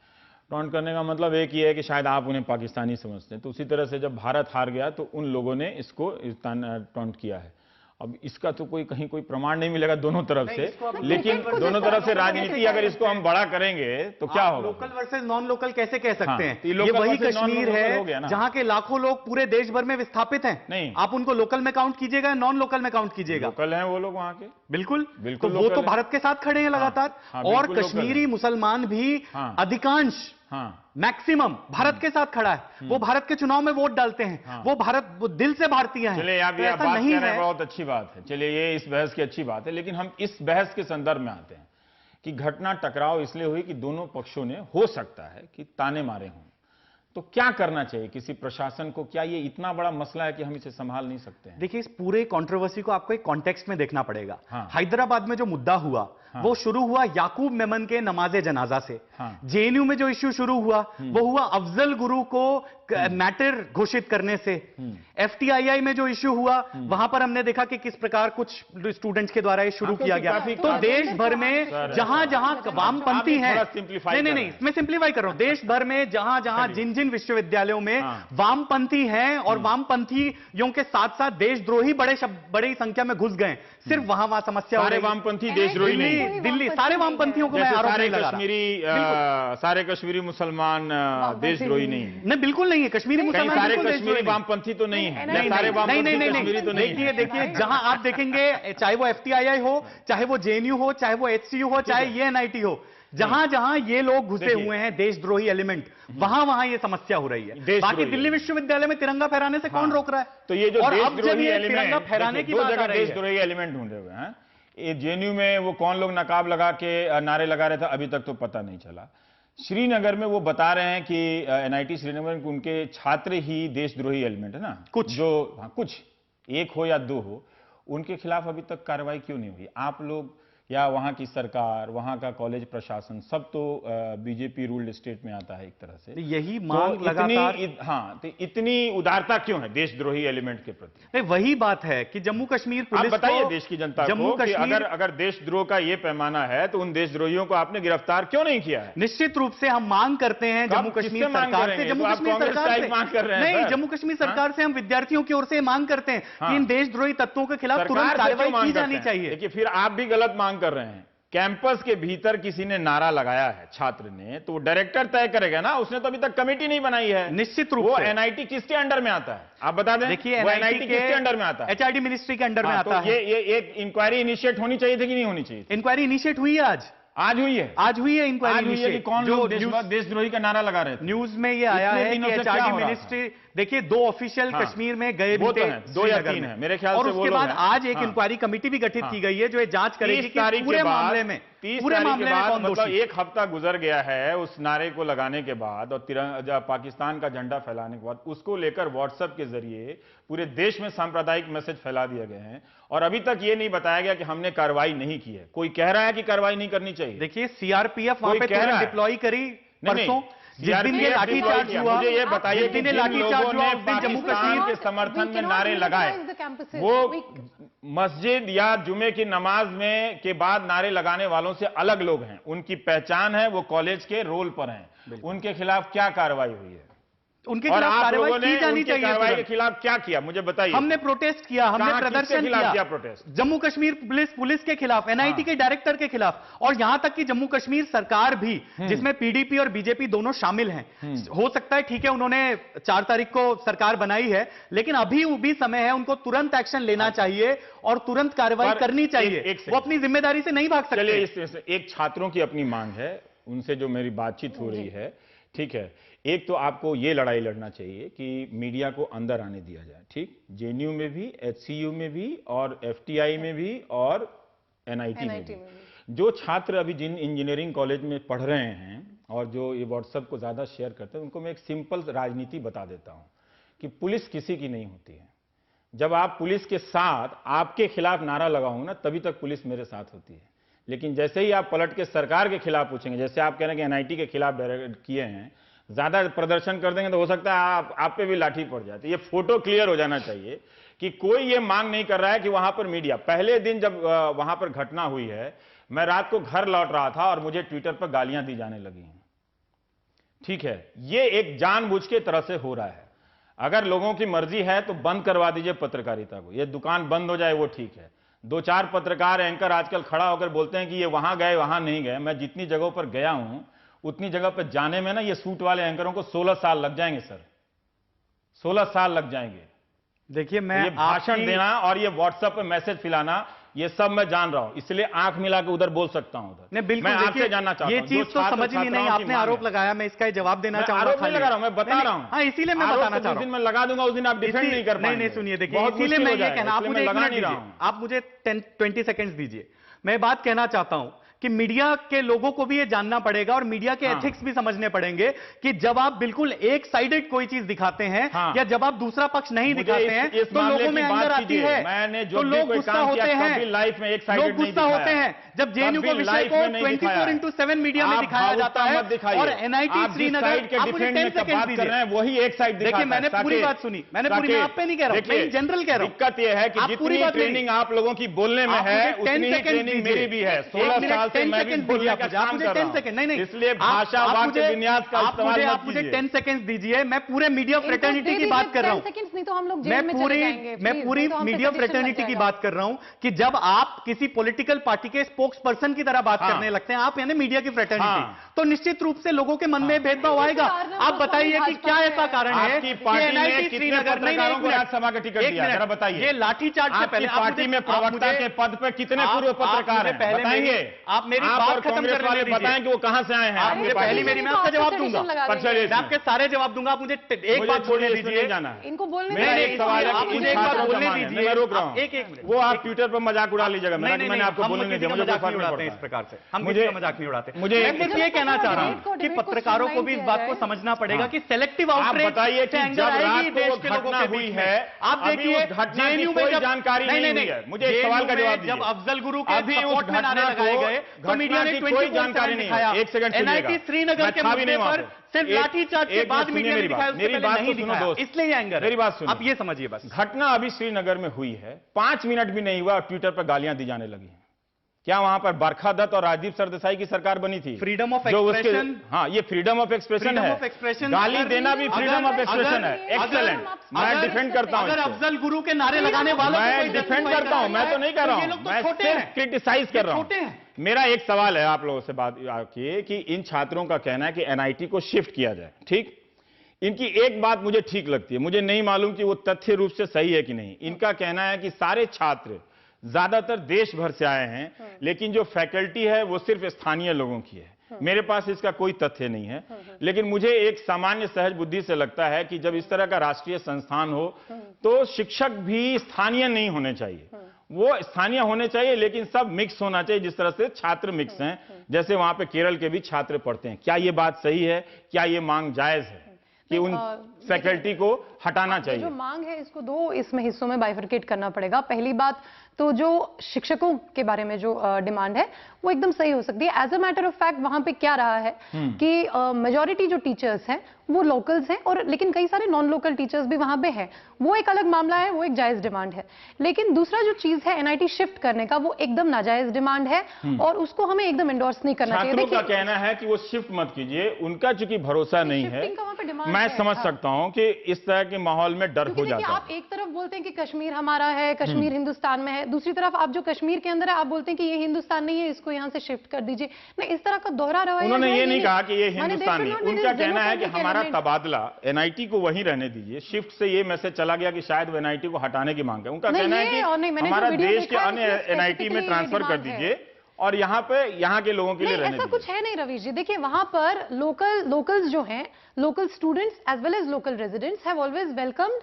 टॉन्ट करने का मतलब एक ही है कि शायद आप उन्हें पाकिस्तानी समझते हैं। तो उसी तरह से जब भारत हार गया तो उन लोगों ने इसको टॉन्ट किया है। अब इसका तो कहीं कोई प्रमाण नहीं मिलेगा दोनों तरफ से, लेकिन दोनों तरफ से राजनीति अगर इसको हम बड़ा करेंगे तो क्या होगा? लोकल वर्सेस नॉन लोकल कैसे कह सकते हैं? ये वही कश्मीर है जहां के लाखों लोग पूरे देश भर में विस्थापित हैं। नहीं, आप उनको लोकल में काउंट कीजिएगा, नॉन लोकल में काउंट कीजिएगा? लोकल हैं वो लोग वहां के, बिल्कुल तो वो तो भारत के साथ खड़े हैं लगातार। और कश्मीरी मुसलमान भी अधिकांश, मैक्सिमम भारत के साथ खड़ा है। वो भारत के चुनाव में वोट डालते हैं, वो दिल से भारतीय हैं। चलिए आप ये बात कह रहे हैं, बहुत अच्छी बात है, चलिए ये इस बहस की अच्छी बात है। लेकिन हम इस बहस के संदर्भ में आते हैं कि घटना टकराव इसलिए हुई कि दोनों पक्षों ने, हो सकता है कि ताने मारे हों। तो क्या करना चाहिए किसी प्रशासन को? क्या ये इतना बड़ा मसला है कि हम इसे संभाल नहीं सकते हैं? देखिए, इस पूरे कंट्रोवर्सी को आपको एक कॉन्टेक्स्ट में देखना पड़ेगा। हैदराबाद में जो मुद्दा हुआ, वो शुरू हुआ याकूब मेमन के नमाजे जनाजा से। जेएनयू में जो इश्यू शुरू हुआ, वो हुआ अफजल गुरु को मैटर घोषित करने से। एफटीआईआई में जो इश्यू हुआ, वहां पर हमने देखा कि किस प्रकार कुछ स्टूडेंट्स के द्वारा ये शुरू किया गया। तो देश भर में जहां जहां वामपंथी हैं, नहीं, इसमें सिंप्लीफाई कर रहा हूं, देश भर में जहां जहां जिन विश्वविद्यालयों में वामपंथी हैं और वामपंथियों के साथ साथ देशद्रोही बड़ी संख्या में घुस गए, सिर्फ वहां समस्या हो रही है। वामपंथी देशद्रोही नहीं, दिल्ली सारे वामपंथियों को मैं आरोप नहीं लगा रहा। सारे कश्मीरी मुसलमान देशद्रोही नहीं, बिल्कुल नहीं है। कश्मीरी मुसलमान, सारे कश्मीरी वामपंथी तो नहीं है, सारे वामपंथी कश्मीरी तो नहीं। देखिए जहां आप देखेंगे, चाहे वो एफटीआईआई हो, चाहे वो जेएनयू हो, चाहे वो एचसीयू हो, चाहे ये एनआईटी हो, जहां जहां ये लोग घुसे हुए हैं देशद्रोही एलिमेंट, वहां वहां ये समस्या हो रही है। बाकी दिल्ली विश्वविद्यालय में तिरंगा फहराने से कौन रोक रहा है? तो ये जो देशद्रोही एलिमेंट, फहराने की बात आ रही है, देशद्रोही एलिमेंट ढूंढे हुए हैं, जेएनयू में वो कौन लोग नकाब लगा के नारे लगा रहे थे अभी तक तो पता नहीं चला। श्रीनगर में वो बता रहे हैं कि एनआईटी श्रीनगर में उनके छात्र ही देशद्रोही एलिमेंट है ना, कुछ जो कुछ एक हो या दो हो, उनके खिलाफ अभी तक कार्रवाई क्यों नहीं हुई? आप लोग या वहां की सरकार, वहां का कॉलेज प्रशासन सब तो बीजेपी रूल्ड स्टेट में आता है एक तरह से। यही मांग तो लगातार तो इतनी उदारता क्यों है देशद्रोही एलिमेंट के प्रति? नहीं, वही बात है कि जम्मू कश्मीर पुलिस आप बताइए देश की जनता जम्मू को कि कश्मीर अगर देशद्रोह का ये पैमाना है तो उन देशद्रोहियों को आपने गिरफ्तार क्यों नहीं किया है? निश्चित रूप से हम मांग करते हैं जम्मू कश्मीर सरकार से, जम्मू कश्मीर सरकार से मांग कर रहे हैं। नहीं, जम्मू कश्मीर सरकार से हम विद्यार्थियों की ओर से मांग करते हैं कि इन देशद्रोही तत्वों के खिलाफ तुरंत कार्रवाई की जानी चाहिए। देखिए, फिर आप भी गलत मांग कर रहे हैं। कैंपस के भीतर किसी ने नारा लगाया है छात्र ने, तो डायरेक्टर तय करेगा ना, उसने तो अभी तक कमेटी नहीं बनाई है। निश्चित रूप वो से एनआईटी किसके अंडर में आता है आप बता दें? देखिए, एनआईटी किसके अंडर में आता है? एचआरडी मिनिस्ट्री के अंडर में आता तो है। ये एक इंक्वायरी इनिशिएट होनी चाहिए थी कि नहीं होनी चाहिए? इंक्वायरी इनिशिएट हुई है आज हुई है। आज हुई है इंक्वायरी हुई है कि कौन लोग देशद्रोही का नारा लगा रहे थे? न्यूज में ये आया है कि एचआरडी मिनिस्ट्री, देखिए 2 ऑफिशियल कश्मीर में गए भी थे, 2 या 3 है मेरे ख्याल से। और उसके बाद आज एक इंक्वायरी कमेटी भी गठित की गई है जो ये जांच करेगी कि पूरे मामले में 30 तारीख के बाद मतलब एक हफ्ता गुजर गया है उस नारे को लगाने के बाद और पाकिस्तान का झंडा फैलाने के बाद, उसको लेकर व्हाट्सएप के जरिए पूरे देश में सांप्रदायिक मैसेज फैला दिए गए हैं और अभी तक ये नहीं बताया गया कि हमने कार्रवाई नहीं की है। कोई कह रहा है कि कार्रवाई नहीं करनी चाहिए। देखिए, सीआरपीएफ वहां पे डिप्लॉय करी परसों, जिस दिन ये लाठीचार्ज हुआ, मुझे ये बताइए कि जिन लोगों ने जम्मू कश्मीर के समर्थन में नारे लगाए, वो मस्जिद या जुमे की नमाज में के बाद नारे लगाने वालों से अलग लोग हैं, उनकी पहचान है, वो कॉलेज के रोल पर हैं, उनके खिलाफ क्या कार्रवाई हुई है? उनके खिलाफ कार्रवाई की जानी चाहिए। कार्रवाई के खिलाफ क्या किया मुझे बताइए? हमने प्रोटेस्ट किया, हमने प्रदर्शन किया प्रोटेस्ट जम्मू कश्मीर पुलिस के खिलाफ, एनआईटी के डायरेक्टर के खिलाफ, और यहां तक कि जम्मू कश्मीर सरकार भी, जिसमें पीडीपी और बीजेपी दोनों शामिल हैं। हो सकता है ठीक है उन्होंने 4 तारीख को सरकार बनाई है, लेकिन अभी भी समय है, उनको तुरंत एक्शन लेना चाहिए और तुरंत कार्रवाई करनी चाहिए। वो अपनी जिम्मेदारी से नहीं भाग सकते। चलिए, एक छात्रों की अपनी मांग है, उनसे जो मेरी बातचीत हो रही है, ठीक है, एक तो आपको ये लड़ाई लड़ना चाहिए कि मीडिया को अंदर आने दिया जाए, ठीक, जेएनयू में भी, एचसीयू में भी और एफटीआई में भी और एनआईटी में भी। जो छात्र अभी जिन इंजीनियरिंग कॉलेज में पढ़ रहे हैं और जो ये व्हाट्सएप को ज्यादा शेयर करते हैं, उनको मैं एक सिंपल राजनीति बता देता हूं कि पुलिस किसी की नहीं होती है। जब आप पुलिस के साथ आपके खिलाफ नारा लगाओगे ना, तभी तक पुलिस मेरे साथ होती है। लेकिन जैसे ही आप पलट के सरकार के खिलाफ पूछेंगे, जैसे आप कह रहे हैं कि एनआईटी के खिलाफ डायरेक्ट किए हैं, ज्यादा प्रदर्शन कर देंगे तो हो सकता है आप पे भी लाठी पड़ जाती है। ये फोटो क्लियर हो जाना चाहिए कि कोई ये मांग नहीं कर रहा है कि वहां पर मीडिया। पहले दिन जब वहां पर घटना हुई है, मैं रात को घर लौट रहा था और मुझे ट्विटर पर गालियां दी जाने लगी हैं, ठीक है। ये एक जानबूझ के तरह से हो रहा है। अगर लोगों की मर्जी है तो बंद करवा दीजिए पत्रकारिता को, ये दुकान बंद हो जाए वो ठीक है। 2-4 पत्रकार एंकर आजकल खड़ा होकर बोलते हैं कि ये वहां गए वहां नहीं गए। मैं जितनी जगहों पर गया हूं उतनी जगह पर जाने में ना ये सूट वाले एंकरों को 16 साल लग जाएंगे सर, 16 साल लग जाएंगे। देखिए, मैं ये भाषण देना और ये व्हाट्सएप पे मैसेज फैलाना, ये सब मैं जान रहा हूं, इसलिए आंख मिला के उधर बोल सकता हूं उधर। नहीं, बिल्कुल, मैं आपसे जानना चाहता हूं, ये चीज तो समझ में नहीं, आपने आरोप लगाया, मैं इसका जवाब देना चाहूंगा। आरोप नहीं लगा रहा हूं, मैं बता रहा हूं। हाँ, इसीलिए मैं बताना चाह रहा हूं। जिस दिन मैं लगा दूंगा उस दिन आप डिफेंड नहीं कर पाएंगे। नहीं, सुनिए, देखिए, इसीलिए मैं ये कहना, आप मुझे 1 मिनट दीजिए, आप मुझे 20 सेकंड्स दीजिए। मैं बात कहना चाहता हूं कि मीडिया के लोगों को भी ये जानना पड़ेगा और मीडिया के एथिक्स भी समझने पड़ेंगे कि जब आप बिल्कुल एक साइडेड कोई चीज दिखाते हैं या जब आप दूसरा पक्ष नहीं दिखाते हैं तो लोगों में अंदर आती है, तो लोग गुस्सा होते हैं, लाइफ में एक साइडेड लोग गुस्सा होते हैं जब जेएनयू के विषय को 24/7 मीडिया में दिखाया जाता है और एनआईटी श्रीनगर। आप मुझे 10 सेकंड दीजिए, वही एक साइड दिखाता है। देखिए, मैंने पूरी बात सुनी, मैंने पूरी, मैं आप पे नहीं कह रहा हूं, मैं जनरल कह रहा हूं। दिक्कत यह है कि जितनी ट्रेनिंग आप लोगों की बोलने में है उतनी ही ट्रेनिंग मेरी भी है। 16 साल से मैं भी बोलने का काम कर रहा हूं। 10 सेकंड, नहीं, इसलिए भाषा वाक्य विन्यास का इस्तेमाल मत आप मुझे 10 सेकंड दीजिए। मैं पूरे मीडिया फ्रेटर्निटी की बात कर रहा हूं। नहीं तो हम लोग मैं पूरी मीडिया फ्रेटर्निटी की बात कर रहा हूं कि जब आप किसी पॉलिटिकल पार्टी के स्पोक्स पर्सन की तरह बात करने लगते हैं, आप यानी मीडिया की फ्रेटर्निटी, तो निश्चित रूप से लोगों के मन में भेदभाव आएगा। आप बताइए कि क्या ऐसा कारण है कि एनआईटी श्रीनगर राज्यसभा का टिकट दिया, जरा बताइए। ये लाठीचार्ज से पहले पार्टी में प्रवक्ता के पद पर कितने पूर्व पत्रकार हैं, बताइए। आप मेरी आप बात और खत्म कांग्रेस करने वाले दीजिए। बताएं कि वो कहां से आए हैं। आप आपके मुझे पास पहली ही। मेरी मैं आपका जवाब दूंगा। चलिए, मैं आपके सारे जवाब दूंगा, आप मुझे एक बात बोलने इसमें नहीं दीजिए। जाना है। इनको बोलने मेरा दीजिए। एक सवाल है आप कि इन मुझे एक बात छात्रों का बोलने मान है। दीजिए। मैं रोक रहा हूं। एक मिनट। वो आप ट्विटर पर मजाक उड़ा लीजिएगा मेरा, कि मैंने आपको हम बोलने नहीं दिया। किसी मुझे का कोई मजाक फर्क नहीं नहीं उड़ाते इस पड़ता। प्रकार से, हम मुझे- किसी का मजाक नहीं उड़ाते। मुझे- मैं सिर्फ ये कहना चाह रहा हूं कि डिबेट को पत्रकारों को भी इस बात को streamline समझना पड़ेगा हाँ। कि सेलेक्टिव आप आउटरीच बताइए कि जब रात को वो घटना हुई है, आप अभी देखिए उस घटना की JNU में कोई जब जानकारी नहीं हुई है। मुझे एक सवाल का जवाब दीजिए। जब अफजल गुरु के अभी उस सपोर्ट में नारे घटना लगाए को- गए तो मीडिया ने घटना की कोई जानकारी नहीं है। एक सेकंड सुनिएगा। NIT श्रीनगर मैं के था भी मुद्दे नहीं वहां पर पे। सिर्फ एक- लाठीचार्ज के एक बाद मिनट मीडिया ने सुनिए दिखाया, मेरी उससे बात पहले नहीं तो सुनो दिखाया। दोस्त। इसलिए ये एंगर है। मेरी बात सुनो। आप ये समझिए बस। घटना अभी श्रीनगर में हुई है, 5 मिनट भी नहीं हुआ और ट्विटर पर गालियां दी जाने लगी हैं। क्या वहां पर बरखा दत्त और राजीव सरदेसाई की सरकार बनी थी? फ्रीडम ऑफ जो उसके- एक्सप्रेशन। हाँ, ये फ्रीडम ऑफ एक्सप्रेशन फ्रीडम है। ऑफ एक्सप्रेशन गाली देना भी फ्रीडम ऑफ एक्सप्रेशन है। एक्सेलेंट, मैं डिफेंड करता हूं अगर इसको। अफजल गुरु के नारे लगाने वालों को मैं कोई डिफेंड justify करता हूं, मैं तो नहीं कर रहा ये हूं, लोग तो मैं छोटे सिर्फ हैं। क्रिटिसाइज कर रहा छोटे हूं। हैं। मेरा एक सवाल है आप लोगों से बात आके कि इन छात्रों का कहना है कि NIT को शिफ्ट किया जाए, ठीक। इनकी एक बात मुझे ठीक लगती है, मुझे नहीं मालूम कि वो तथ्य रूप से सही है कि नहीं। इनका कहना है कि सारे छात्र ज्यादातर देश भर से आए हैं, लेकिन जो फैकल्टी है वो सिर्फ स्थानीय लोगों की है। मेरे पास इसका कोई तथ्य नहीं है, लेकिन मुझे एक सामान्य सहज बुद्धि से लगता है कि जब इस तरह का राष्ट्रीय संस्थान हो तो शिक्षक भी स्थानीय नहीं होने चाहिए। वो स्थानीय होने चाहिए, लेकिन सब मिक्स होना चाहिए, जिस तरह से छात्र मिक्स हैं, जैसे वहां पे केरल के भी छात्र पढ़ते हैं। क्या ये बात सही है? क्या ये मांग जायज है कि उन फैकल्टी को हटाना चाहिए? जो मांग है इसको दो इसमें हिस्सों में बाइफरकेट करना पड़ेगा। पहली बात तो जो शिक्षकों के बारे में जो डिमांड है वो एकदम सही हो सकती है। As a matter of fact वहां पे क्या रहा है कि मेजॉरिटी जो टीचर्स हैं वो लोकल्स हैं, और लेकिन कई सारे नॉन लोकल टीचर्स भी वहां पे हैं। वो एक अलग मामला है, वो एक जायज डिमांड है। लेकिन दूसरा जो चीज है NIT शिफ्ट करने का, वो एकदम नाजायज डिमांड है और उसको हमें एकदम एंडोर्स नहीं करना चाहिए। छात्रों का कहना है कि वो शिफ्ट मत कीजिए, उनका चूंकि भरोसा नहीं है। शिफ्टिंग का वहां पे डिमांड मैं है। समझ सकता हूं कि इस तरह के माहौल में डर हो क्योंकि देखिए, जाता आप है। एक तरफ बोलते हैं कि कश्मीर हमारा है, कश्मीर हिंदुस्तान में है, दूसरी तरफ आप जो कश्मीर के अंदर है आप बोलते हैं कि ये हिंदुस्तान नहीं है, इसको यहाँ से शिफ्ट कर दीजिए। नहीं, इस तरह का दोहरा रवैया उन्होंने है, ये नहीं कहा कि ये माने हिंदुस्तान they नहीं, should not उनका be कहना है कि xenophobic हमारा element। तबादला NIT को वहीं रहने दीजिए। शिफ्ट से ये मैसेज चला गया कि शायद वो NIT को हटाने की मांग है। उनका नहीं, कहना है ये और नहीं, कि मैंने जो हमारा वीडियो देश के देखा है, अन्य उसमें NIT में specifically ट्रांसफर कर डिमांड है। दीजिए और यहाँ पे यहाँ के लोगों के लिए नहीं, रहने ऐसा दीजिए। कुछ है नहीं रवीश जी। देखिए, वहां पर लोकल्स जो हैं, local students as well as local residents have always welcomed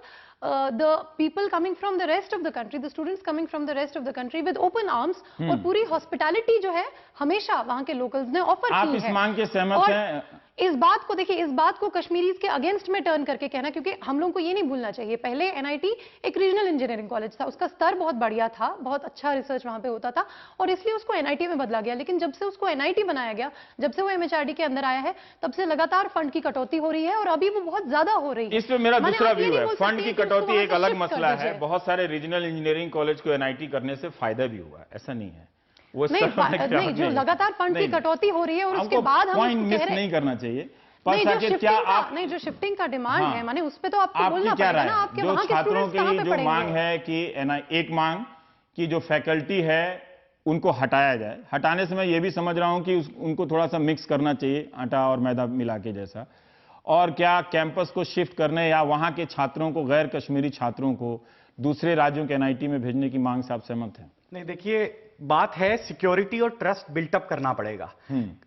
the people coming from the rest of the country, the students coming from the rest of the country with open arms, और पूरी hospitality जो है हमेशा वहां के locals ने offer आप की इस है। मांग के सहमत और हैं? इस बात को देखिए, इस बात को कश्मीरीज के अगेंस्ट में टर्न करके कहना, क्योंकि हम लोगों को ये नहीं भूलना चाहिए, पहले NIT एक रीजनल इंजीनियरिंग कॉलेज था, उसका स्तर बहुत बढ़िया था, बहुत अच्छा रिसर्च वहां पे होता था और इसलिए उसको NIT में बदला गया। लेकिन जब से उसको NIT बनाया गया, जब से वो MHRD के अंदर आया है, तब से लगातार फंड की कटौती हो रही है और अभी वो बहुत ज्यादा हो रही है। इस पे मेरा माने दूसरा आप ये व्यू नहीं है। बोल फंड सकते की कि उसको कटौती वहां एक से अलग shift कर मसला है। दीजिए। बहुत सारे रीजनल इंजीनियरिंग कॉलेज को NIT करने से फायदा भी हुआ, ऐसा नहीं है। वो नहीं, नहीं, जो लगातार फंड की कटौती हो रही है और उसके बाद हम पॉइंट उसको मिस कह रहे नहीं करना चाहिए। नहीं, पर जो साकिब, क्या शिफ्टिंग का आप नहीं, जो शिफ्टिंग का डिमांड हाँ, है, माने उस पे तो आपको आपकी बोलना क्या पड़ेगा राय ना। है? आपके जो वहां के छात्रों स्टूडेंट्स कहां की पे जो मांग पढ़ेंगे? है कि एक मांग कि जो फैकल्टी है उनको हटाया जाए। हटाने से मैं ये भी समझ रहा हूं कि उनको थोड़ा सा मिक्स करना चाहिए, आटा और मैदा मिला के जैसा। और क्या कैंपस को शिफ्ट करने या वहां के छात्रों को, गैर कश्मीरी छात्रों को दूसरे राज्यों के NIT में भेजने की मांग से आप सहमत हैं? नहीं, देखिए, बात है सिक्योरिटी और ट्रस्ट बिल्टअप करना पड़ेगा।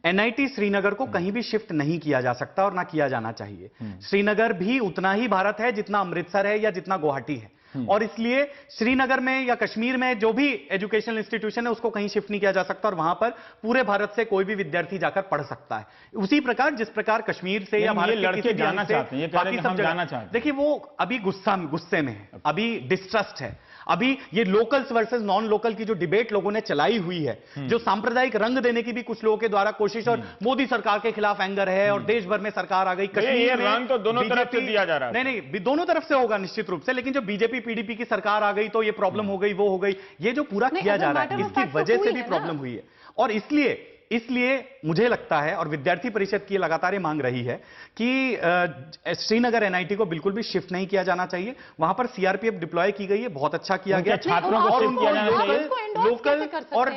NIT श्रीनगर को कहीं भी शिफ्ट नहीं किया जा सकता और ना किया जाना चाहिए। श्रीनगर भी उतना ही भारत है जितना अमृतसर है या जितना गुवाहाटी है, और इसलिए श्रीनगर में या कश्मीर में जो भी एजुकेशनल इंस्टीट्यूशन है उसको कहीं शिफ्ट नहीं किया जा सकता और वहां पर पूरे भारत से कोई भी विद्यार्थी जाकर पढ़ सकता है। उसी प्रकार जिस प्रकार कश्मीर से या भारत के लड़के किसी जाना से चाहते हैं, ये कह रहे बाकी हैं कि सब हम जगह- जाना चाहते हैं। देखिए, वो अभी गुस्से में है, अभी डिस्ट्रस्ट है, अभी ये लोकल्स वर्सेस नॉन लोकल की जो डिबेट लोगों ने चलाई हुई है, जो सांप्रदायिक रंग देने की भी कुछ लोगों के द्वारा कोशिश, और मोदी सरकार के खिलाफ एंगर है और देश भर में सरकार आ गई। ये रंग तो दोनों तरफ से दिया जा रहा है। नहीं, दोनों तरफ से होगा निश्चित रूप से, लेकिन जो बीजेपी PDP की सरकार आ गई तो ये प्रॉब्लम हो गई, वो हो गई, ये जो पूरा किया जा रहा है इसकी वजह से भी प्रॉब्लम हुई है। और इसलिए मुझे लगता है, और विद्यार्थी परिषद की लगातार ये मांग रही है कि श्रीनगर NIT को बिल्कुल भी शिफ्ट नहीं किया जाना चाहिए। वहां पर CRPF डिप्लॉय की गई है, बहुत अच्छा किया गया। छात्रों को शिफ्ट किया जाना चाहिए। लोकल और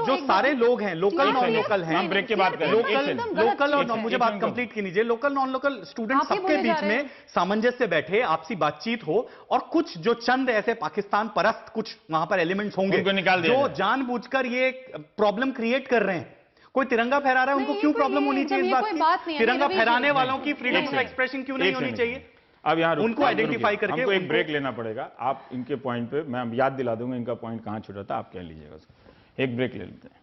जो सारे लोग हैं, लोकल नॉन लोकल हैं, हम ब्रेक के बाद करें। लोकल और मुझे बात कंप्लीट की लीजिए। लोकल नॉन लोकल स्टूडेंट सबके बीच में सामंजस्य बैठे, आपसी बातचीत हो, और कुछ जो चंद ऐसे पाकिस्तान परस्त कुछ वहां पर एलिमेंट्स होंगे जो जानबूझकर ये प्रॉब्लम क्रिएट कर रहे हैं, कोई तिरंगा फहरा रहा है, उनको क्यों प्रॉब्लम होनी चाहिए इस बात की? तिरंगा फहराने वालों की फ्रीडम ऑफ एक्सप्रेशन क्यों नहीं होनी चाहिए? अब यहाँ उनको आइडेंटिफाई करके हमको एक ब्रेक लेना पड़ेगा। आप इनके पॉइंट पे मैं याद दिला दूंगा इनका पॉइंट कहां छूटा था, आप कह लीजिएगा उसको। एक ब्रेक ले लेते हैं।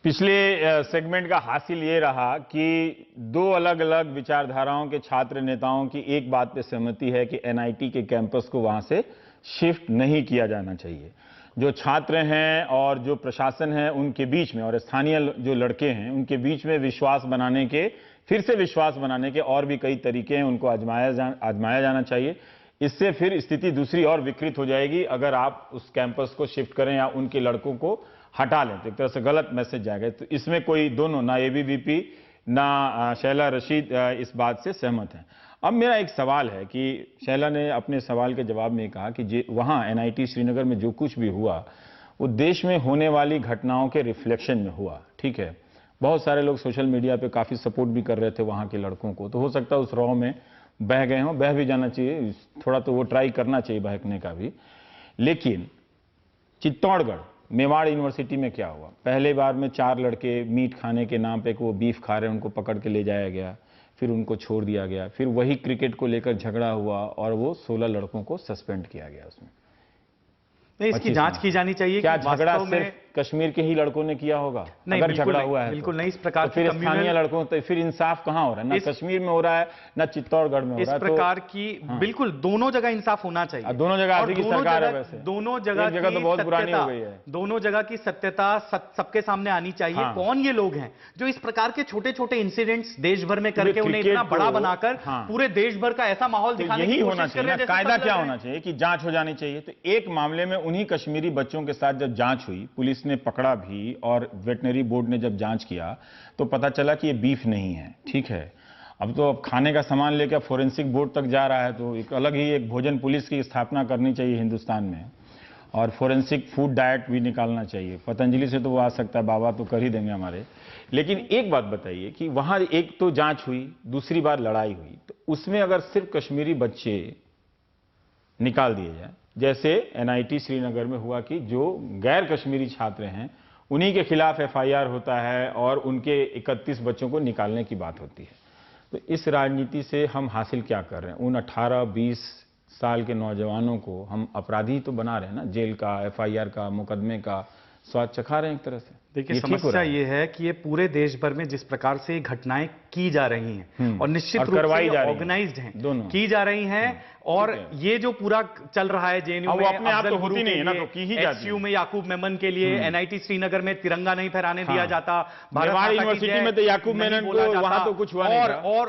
पिछले सेगमेंट का हासिल ये रहा कि दो अलग अलग विचारधाराओं के छात्र नेताओं की एक बात पे सहमति है कि एनआईटी के कैंपस को वहां से शिफ्ट नहीं किया जाना चाहिए। जो छात्र हैं और जो प्रशासन है उनके बीच में और स्थानीय जो लड़के हैं उनके बीच में विश्वास बनाने के, फिर से विश्वास बनाने के और भी कई तरीके हैं, उनको आजमाया जाना चाहिए। इससे फिर स्थिति दूसरी और विकृत हो जाएगी अगर आप उस कैंपस को शिफ्ट करें या उनके लड़कों को हटा लें तो एक तरह से गलत मैसेज जाएगा। तो इसमें कोई दोनों, ना एबीवीपी ना शैला रशीद इस बात से सहमत हैं। अब मेरा एक सवाल है कि शैला ने अपने सवाल के जवाब में कहा कि वहां एनआईटी श्रीनगर में जो कुछ भी हुआ वो देश में होने वाली घटनाओं के रिफ्लेक्शन में हुआ। ठीक है, बहुत सारे लोग सोशल मीडिया पे काफी सपोर्ट भी कर रहे थे वहां के लड़कों को, तो हो सकता है उस रॉ में बह गए हों, बह भी जाना चाहिए, थोड़ा तो वो ट्राई करना चाहिए बहकने का भी। लेकिन चित्तौड़गढ़ मेवाड़ यूनिवर्सिटी में क्या हुआ? पहले बार में 4 लड़के मीट खाने के नाम पे वो बीफ खा रहे हैं, उनको पकड़ के ले जाया गया, फिर उनको छोड़ दिया गया, फिर वही क्रिकेट को लेकर झगड़ा हुआ और वो 16 लड़कों को सस्पेंड किया गया। उसमें नहीं, इसकी जांच की जानी चाहिए। क्या झगड़ा सिर्फ कश्मीर के ही लड़कों ने किया होगा? नहीं, अगर झगड़ा हुआ है बिल्कुल नहीं। इस प्रकार तो फिर स्थानीय लड़कों, तो फिर इंसाफ कहां हो रहा है? ना कश्मीर में हो रहा है ना चित्तौड़गढ़ में हो रहा है। इस प्रकार की बिल्कुल दोनों जगह इंसाफ होना चाहिए। दोनों जगह आपकी सरकार है, वैसे दोनों जगह तो बहुत पुरानी हो गई है। दोनों जगह की सत्यता सबके सामने आनी चाहिए। कौन ये लोग हैं जो इस प्रकार के छोटे छोटे इंसिडेंट्स देश भर में करके उन्हें इतना बड़ा बनाकर पूरे देश भर का ऐसा माहौल दिखाने की कोशिश कर रहे हैं? कायदा क्या होना चाहिए कि जांच हो जानी चाहिए। तो एक मामले में उन्हीं कश्मीरी बच्चों के साथ जब जांच हुई, पुलिस ने पकड़ा भी और वेटनरी बोर्ड ने जब जांच किया तो पता चला कि ये बीफ नहीं है। ठीक है, अब तो अब खाने का सामान लेकर फोरेंसिक बोर्ड तक जा रहा है, तो एक अलग ही एक भोजन पुलिस की स्थापना करनी चाहिए हिंदुस्तान में, और फोरेंसिक फूड डाइट भी निकालना चाहिए। पतंजलि से तो वो आ सकता है, बाबा तो कर ही देंगे हमारे। लेकिन एक बात बताइए कि वहां एक तो जांच हुई, दूसरी बार लड़ाई हुई, तो उसमें अगर सिर्फ कश्मीरी बच्चे निकाल दिए जाए, जैसे एनआईटी श्रीनगर में हुआ कि जो गैर कश्मीरी छात्र हैं उन्हीं के खिलाफ एफआईआर होता है और उनके 31 बच्चों को निकालने की बात होती है। तो इस राजनीति से हम हासिल क्या कर रहे हैं? उन 18-20 साल के नौजवानों को हम अपराधी तो बना रहे हैं ना, जेल का, एफआईआर का, मुकदमे का स्वाद चखा रहे हैं एक तरह से। देखिए, समस्या ये है कि ये पूरे देश भर में जिस प्रकार से घटनाएं की जा रही हैं और निश्चित रूप से ऑर्गेनाइज्ड हैं, दोनों की जा रही हैं, और ये जो पूरा चल रहा है जेएनयू में, अपने आप तो होती नहीं है ना, तो की ही जाती है। एचयू में याकूब मेमन के लिए, एनआईटी श्रीनगर में तिरंगा नहीं फहराने दिया जाता, मेवाड़ यूनिवर्सिटी में तो याकूब मेमन को वहां तो कुछ हुआ नहीं था, और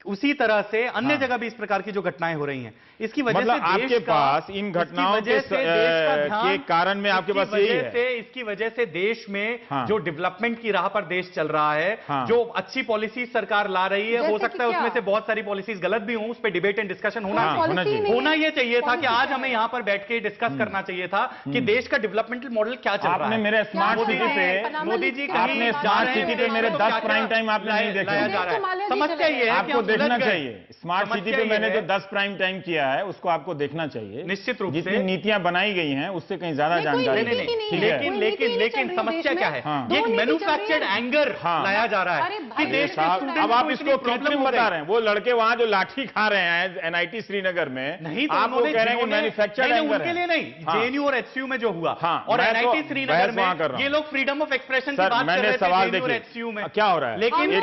उसी तरह से अन्य जगह भी इस प्रकार की जो घटनाएं हो रही हैं, इसकी वजह मतलब से आपके पास इन घटनाओं के कारण में आपके पास यही है। इसकी वजह से देश में जो डेवलपमेंट की राह पर देश चल रहा है, जो अच्छी पॉलिसी सरकार ला रही है, हो सकता है उसमें से बहुत सारी पॉलिसीज गलत भी हों, उस पर डिबेट एंड डिस्कशन होना ये चाहिए था कि आज हमें यहां पर बैठ के डिस्कस करना चाहिए था कि देश का डेवलपमेंट मॉडल क्या चल रहा है। आपने मेरे स्मार्ट सिटी पे, मोदी जी आपने स्मार्ट सिटी पे मेरे 10 प्राइम टाइम आपने नहीं देखे। समस्या ये है आपको देखना चाहिए। स्मार्ट सिटी पे मैंने जो 10 प्राइम टाइम किया है उसको आपको देखना चाहिए। निश्चित रूप से जितनी नीतियां बनाई गई हैं उससे कहीं ज्यादा जानकारी नहीं। लेकिन समस्या क्या है? ये एक मैन्युफैक्चर्ड एंगर लाया जा रहा है कि देश के स्टूडेंट्स अब आप इसको प्रॉब्लम बता रहे हैं। वो लड़के वहां जो लाठी खा रहे हैं एनआईटी श्रीनगर में, नहीं, आप वो कह रहे हैं कि मैन्युफैक्चर्ड एंगर उनके लिए नहीं, जेएनयू और एचसीयू में जो हुआ और एनआईटी श्रीनगर में ये लोग फ्रीडम ऑफ एक्सप्रेशन की बात कर रहे थे जेएनयू और एचसीयू में। क्या हो रहा है? लेकिन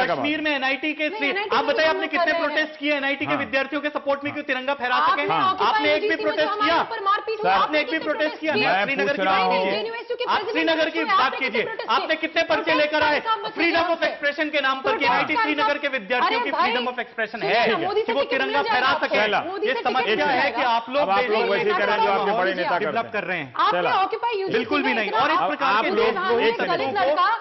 कश्मीर में एनआईटी के, आप बताइए आपने कितने प्रोटेस्ट किए एनआईटी के विद्यार्थियों के सपोर्ट में, क्यों तिरंगा फहरा सके? आपने एक भी प्रोटेस्ट किया? आपने एक भी प्रोटेस्ट किया? श्रीनगर की बात कीजिए, आप श्रीनगर की बात कीजिए, आपने कितने पर्चे लेकर आए फ्रीडम ऑफ एक्सप्रेशन के नाम पर कि एनआईटी श्रीनगर के विद्यार्थियों की फ्रीडम ऑफ एक्सप्रेशन है कि वो तिरंगा फहरा सके? ये समस्या है कि आप लोग डेवलप कर रहे हैं, बिल्कुल भी नहीं। और इस प्रकार के लोग को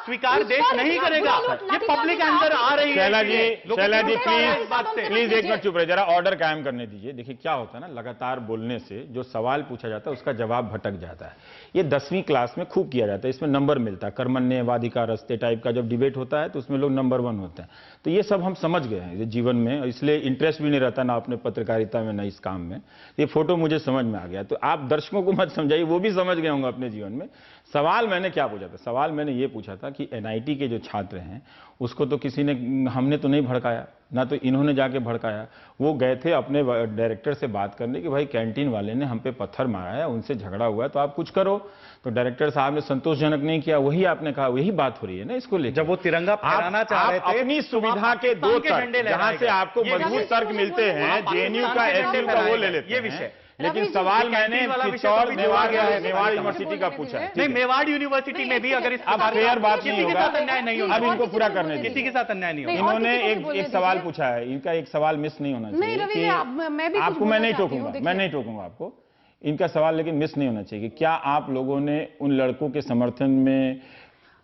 स्वीकार देश नहीं करेगा। ये पब्लिक अंदर आ रही है, शैला जी इस बात से। प्लीज एक मिनट चुप रहे, जरा ऑर्डर कायम करने दीजिए। देखिए क्या होता है ना, लगातार बोलने से जो सवाल पूछा जाता है उसका जवाब भटक जाता है। ये 10वीं क्लास में खूब किया जाता है, इसमें नंबर मिलता है, कर्मण्यवादी का रस्ते टाइप का जब डिबेट होता है तो उसमें लोग नंबर 1 होते हैं। तो ये सब हम समझ गए हैं ये जीवन में, इसलिए इंटरेस्ट भी नहीं रहता ना अपने पत्रकारिता में ना इस काम में। ये फोटो मुझे समझ में आ गया, तो आप दर्शकों को मत समझाइए, वो भी समझ गए होंगे अपने जीवन में। सवाल मैंने क्या पूछा था? सवाल मैंने ये पूछा था कि एनआईटी के जो छात्र हैं उसको तो किसी ने, हमने तो नहीं भड़काया, ना तो इन्होंने जाके भड़काया। वो गए थे अपने डायरेक्टर से बात करने कि भाई कैंटीन वाले ने हम पे पत्थर मारा है, उनसे झगड़ा हुआ है, तो आप कुछ करो। तो डायरेक्टर साहब ने संतोषजनक नहीं किया, वही आपने कहा, वही बात हो रही है ना इसको लेकर। जब वो तिरंगा फहराना चाह रहे थे, अपनी सुविधा के दो तर्क, जहां से आपको मजबूत तर्क मिलते हैं, जेएनयू का, एसयू का, वो ले लेते हैं। ये विषय, लेकिन सवाल मैंने चित्तौड़ मेवाड़ यूनिवर्सिटी का पूछा है। नहीं, मेवाड़ यूनिवर्सिटी में भी अगर इस अब फेयर बात नहीं होगा, अन्याय नहीं होगा, अब इनको पूरा करने किसी के साथ अन्याय नहीं होगा। इन्होंने एक सवाल पूछा है, इनका एक सवाल मिस नहीं होना चाहिए। आपको मैं नहीं टोकूंगा, मैं नहीं टोकूंगा आपको, इनका सवाल लेकिन मिस नहीं होना चाहिए। क्या आप लोगों ने उन लड़कों के समर्थन में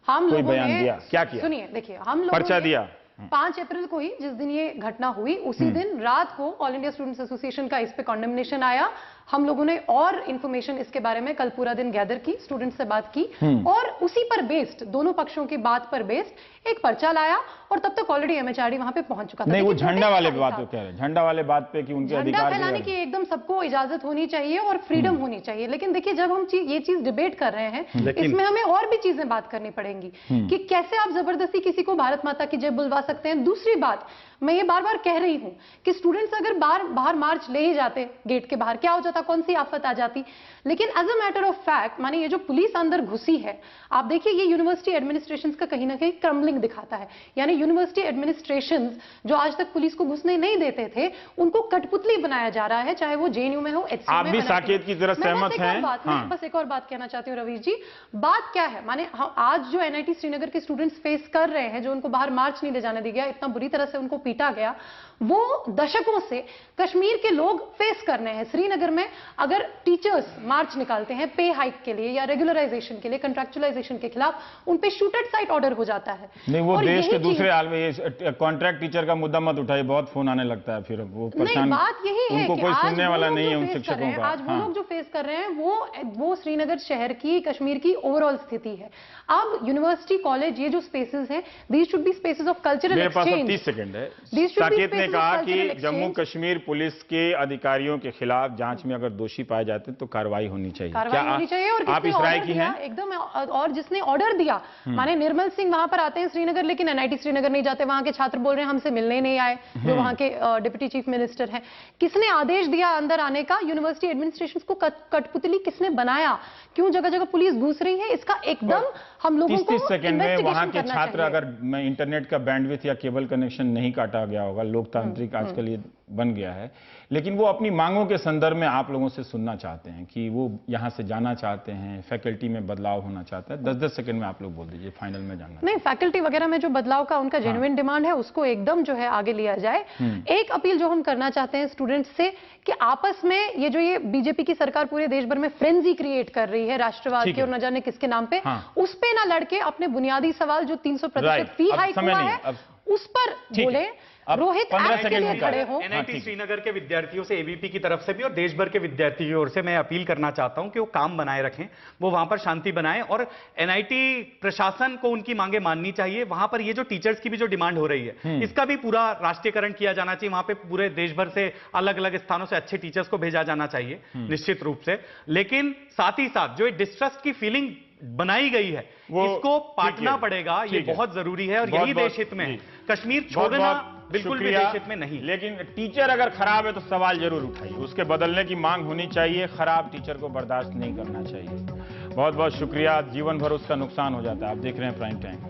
कोई बयान दिया? क्या किया? सुनिए, देखिए, हम लोग पर्चा दिया 5 अप्रैल को ही, जिस दिन ये घटना हुई, उसी दिन रात को ऑल इंडिया स्टूडेंट्स एसोसिएशन का इस पे कॉन्डेमनेशन आया। हम लोगों ने और इंफॉर्मेशन इसके बारे में कल पूरा दिन गैदर की, स्टूडेंट्स से बात की, और उसी पर बेस्ड, दोनों पक्षों की बात पर बेस्ड एक पर्चा लाया, और तब तक ऑलरेडी एमएचआरडी वहां पे पहुंच चुका था। नहीं, वो झंडा वाले बात पे कह रहे हैं, झंडा वाले बात पे कि उनके अधिकार झंडा फैलाने की एकदम सबको इजाजत होनी चाहिए और फ्रीडम होनी चाहिए। लेकिन देखिए, जब हम ये चीज डिबेट कर रहे हैं, इसमें हमें और भी चीजें बात करनी पड़ेंगी कि कैसे आप जबरदस्ती किसी को भारत माता की जय बुलवा सकते हैं। दूसरी बात, मैं ये बार बार कह रही हूं कि स्टूडेंट्स अगर बाहर मार्च ले ही जाते गेट के बाहर, क्या हो जाता, कौन सी आफत आ जाती। लेकिन as a matter of fact, माने ये जो पुलिस अंदर घुसी है, आप देखिए, ये यूनिवर्सिटी एडमिनिस्ट्रेशन का कहीं ना कहीं क्रम्बलिंग दिखाता है। यानी यूनिवर्सिटी एडमिनिस्ट्रेशन जो आज तक पुलिस को घुसने नहीं देते थे, उनको कठपुतली बनाया जा रहा है, चाहे वो जेएनयू में हो, एचसीयू में। आप भी साकेत की तरह सहमत हैं? मैं बस एक और बात कहना चाहती हूँ रवीश जी। बात क्या है, माने आज जो एनआईटी श्रीनगर के स्टूडेंट्स फेस कर रहे हैं, जो उनको बाहर मार्च नहीं ले जाने दिया गया, इतना बुरी तरह से उनको पीटा गया, वो दशकों से कश्मीर के लोग फेस कर रहे हैं। श्रीनगर में अगर टीचर्स मार्च निकालते हैं पे हाइक के लिए या रेगुलराइजेशन के लिए, कंट्रैक्चुअलाइजेशन के खिलाफ, उन पे शूट एट साइट ऑर्डर हो जाता है। नहीं, वो देश के दूसरे हाल में कॉन्ट्रैक्ट टीचर का मुद्दा मत उठाइए, बहुत फोन आने लगता है, फिर वो परेशान। बात यही है उनको कि कोई आज सुनने वाला नहीं है उन फेस कर शिक्षकों रहे हैं, का। आज वो लोग जो फेस कर रहे हैं वो श्रीनगर शहर की, कश्मीर की ओवरऑल स्थिति है। अब यूनिवर्सिटी, कॉलेज, ये जो स्पेसेस हैं, these should be spaces of cultural exchange. मेरे पास 30 सेकंड है। साकेत ने कहा कि जम्मू कश्मीर पुलिस के अधिकारियों के खिलाफ जांच में अगर दोषी पाए जाते हैं तो कार्रवाई होनी चाहिए। कार्रवाई होनी चाहिए। और आप इस राय की हैं? एकदम। और जिसने ऑर्डर दिया, माने निर्मल सिंह वहां पर आते हैं श्रीनगर, लेकिन एनआईटी श्रीनगर नहीं जाते। वहां के छात्र बोल रहे हैं हमसे मिलने नहीं आए, जो वहां के डिप्टी चीफ मिनिस्टर हैं। किसने आदेश दिया अंदर आने का? यूनिवर्सिटी एडमिनिस्ट्रेशन को कठपुतली किसने काटा? क्यों जगह जगह पुलिस घुस रही है? इसका एकदम हम लोगों को 30 सेकंड में वहां के छात्र, चाहिए। अगर मैं इंटरनेट का बैंडविड्थ या केबल कनेक्शन नहीं काटा गया होगा, लोकतांत्रिक आजकल ये बन गया है, लेकिन वो अपनी मांगों के संदर्भ में आप लोगों से सुनना चाहते हैं कि वो यहां से जाना चाहते हैं, फैकल्टी में बदलाव होना चाहते हैं। 10-10 सेकंड में आप लोग बोल दीजिए, फाइनल में जानना। नहीं, फैकल्टी वगैरह में जो बदलाव का उनका जेन्युइन डिमांड है, उसको एकदम जो है आगे लिया जाए। एक अपील जो हम करना चाहते हैं स्टूडेंट्स से, कि आपस में ये बीजेपी की सरकार पूरे देश भर में फ्रेंजी क्रिएट कर रही है राष्ट्रवाद के और न जाने किसके नाम पे, उस पे ना लड़के अपने बुनियादी सवाल जो 300% फी हाइक हुआ है उस पर बोले। रोहित 15 के लिए सेकंड खड़े हो। एनआईटी श्रीनगर के विद्यार्थियों से, एबीपी की तरफ से भी और देश भर के विद्यार्थियों की ओर से मैं अपील करना चाहता हूं कि वो काम बनाए रखें, वो वहां पर शांति बनाएं, और एनआईटी प्रशासन को उनकी मांगे माननी चाहिए। वहां पर ये जो टीचर्स की भी जो डिमांड हो रही है, इसका भी पूरा राष्ट्रीयकरण किया जाना चाहिए। वहां पे पूरे देश भर से अलग अलग स्थानों से अच्छे टीचर्स को भेजा जाना चाहिए, निश्चित रूप से। लेकिन साथ ही साथ जो डिस्ट्रस्ट की फीलिंग बनाई गई है, इसको पाटना पड़ेगा, ये बहुत जरूरी है, और यही देश हित में है। कश्मीर छोड़ना बिल्कुल भी देश हित में नहीं। लेकिन टीचर अगर खराब है तो सवाल जरूर उठाइए, उसके बदलने की मांग होनी चाहिए। खराब टीचर को बर्दाश्त नहीं करना चाहिए। बहुत बहुत शुक्रिया। जीवन भर उसका नुकसान हो जाता है। आप देख रहे हैं प्राइम टाइम।